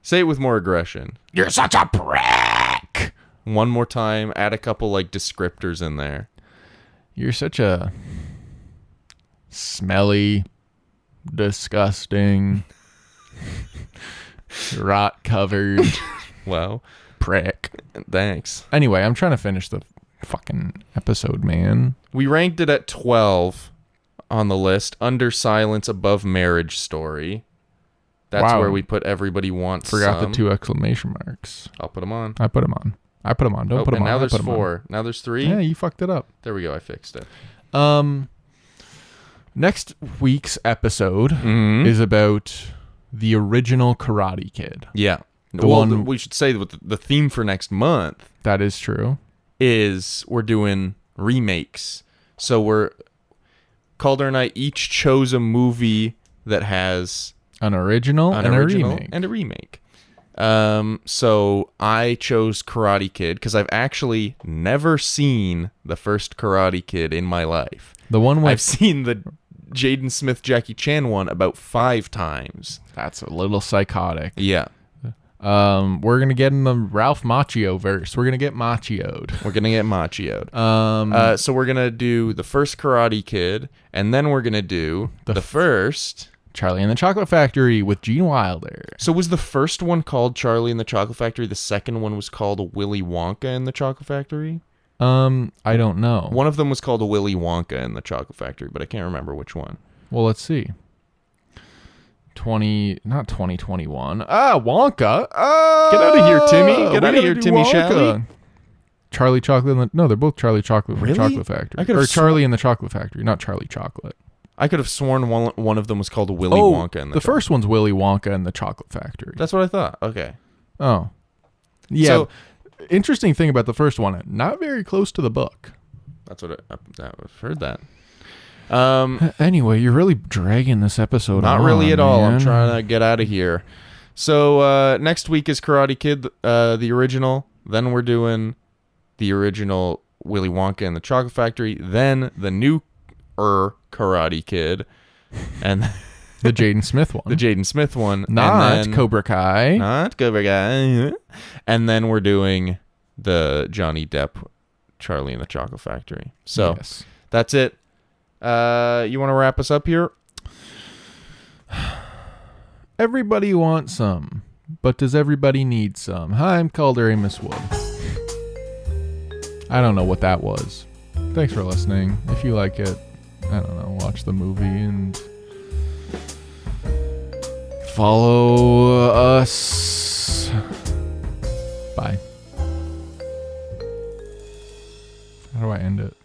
Say it with more aggression. You're such a prick. One more time. Add a couple like descriptors in there. You're such a smelly, disgusting, rot-covered Wow. prick. Thanks. Anyway, I'm trying to finish the fucking episode, man. We ranked it at 12 on the list, under Silence, above Marriage Story. That's Wow. where we put Everybody Wants Forgot Some. the 2 exclamation marks. I'll put them on. I put them on. Don't put them on. Now I there's put 'em on. 4. Now there's 3. Yeah, you fucked it up. There we go. I fixed it. Next week's episode Mm-hmm. is about the original Karate Kid. Yeah. We should say that the theme for next month That is true. is we're doing remakes. So Calder and I each chose a movie that has An original and a remake. and a remake. So I chose Karate Kid because I've actually never seen the first Karate Kid in my life. The one with... I've seen the Jaden Smith Jackie Chan one about 5 times. That's a little psychotic. Yeah. We're going to get in the Ralph Macchio verse. We're going to get Machio'd. We're going to get Machio'd. So we're going to do the first Karate Kid, and then we're going to do the first... Charlie and the Chocolate Factory with Gene Wilder. So was the first one called Charlie and the Chocolate Factory? The second one was called Willy Wonka and the Chocolate Factory? I don't know. One of them was called Willy Wonka and the Chocolate Factory, but I can't remember which one. Well, let's see. Not 2021. Wonka. Get out of here, Timmy. Get out of here, Timmy Shalley. Charlie Chocolate. No, they're both Charlie Chocolate and the Really? Chocolate Factory. I could've Or Charlie and the Chocolate Factory, not Charlie Chocolate. I could have sworn one of them was called Willy Wonka and the first one's Willy Wonka and the Chocolate Factory. That's what I thought. Okay. Oh. Yeah. So, interesting thing about the first one, not very close to the book. that's what I've heard that. Anyway, you're really dragging this episode Not on, really at all. I'm man. trying to get out of here. So next week is Karate Kid, the original. Then we're doing the original Willy Wonka and the Chocolate Factory. Then the new Karate Kid, and The Jaden Smith one. the Jaden Smith one, Not and then, Cobra Kai. not Cobra Kai. And then we're doing the Johnny Depp, Charlie and the Chocolate Factory. So Yes. that's it. You want to wrap us up here? Everybody wants some, but does everybody need some? Hi, I'm Calder Amos Wood. I don't know what that was. Thanks for listening. If you like it, I don't know, watch the movie and follow us. Bye. How do I end it?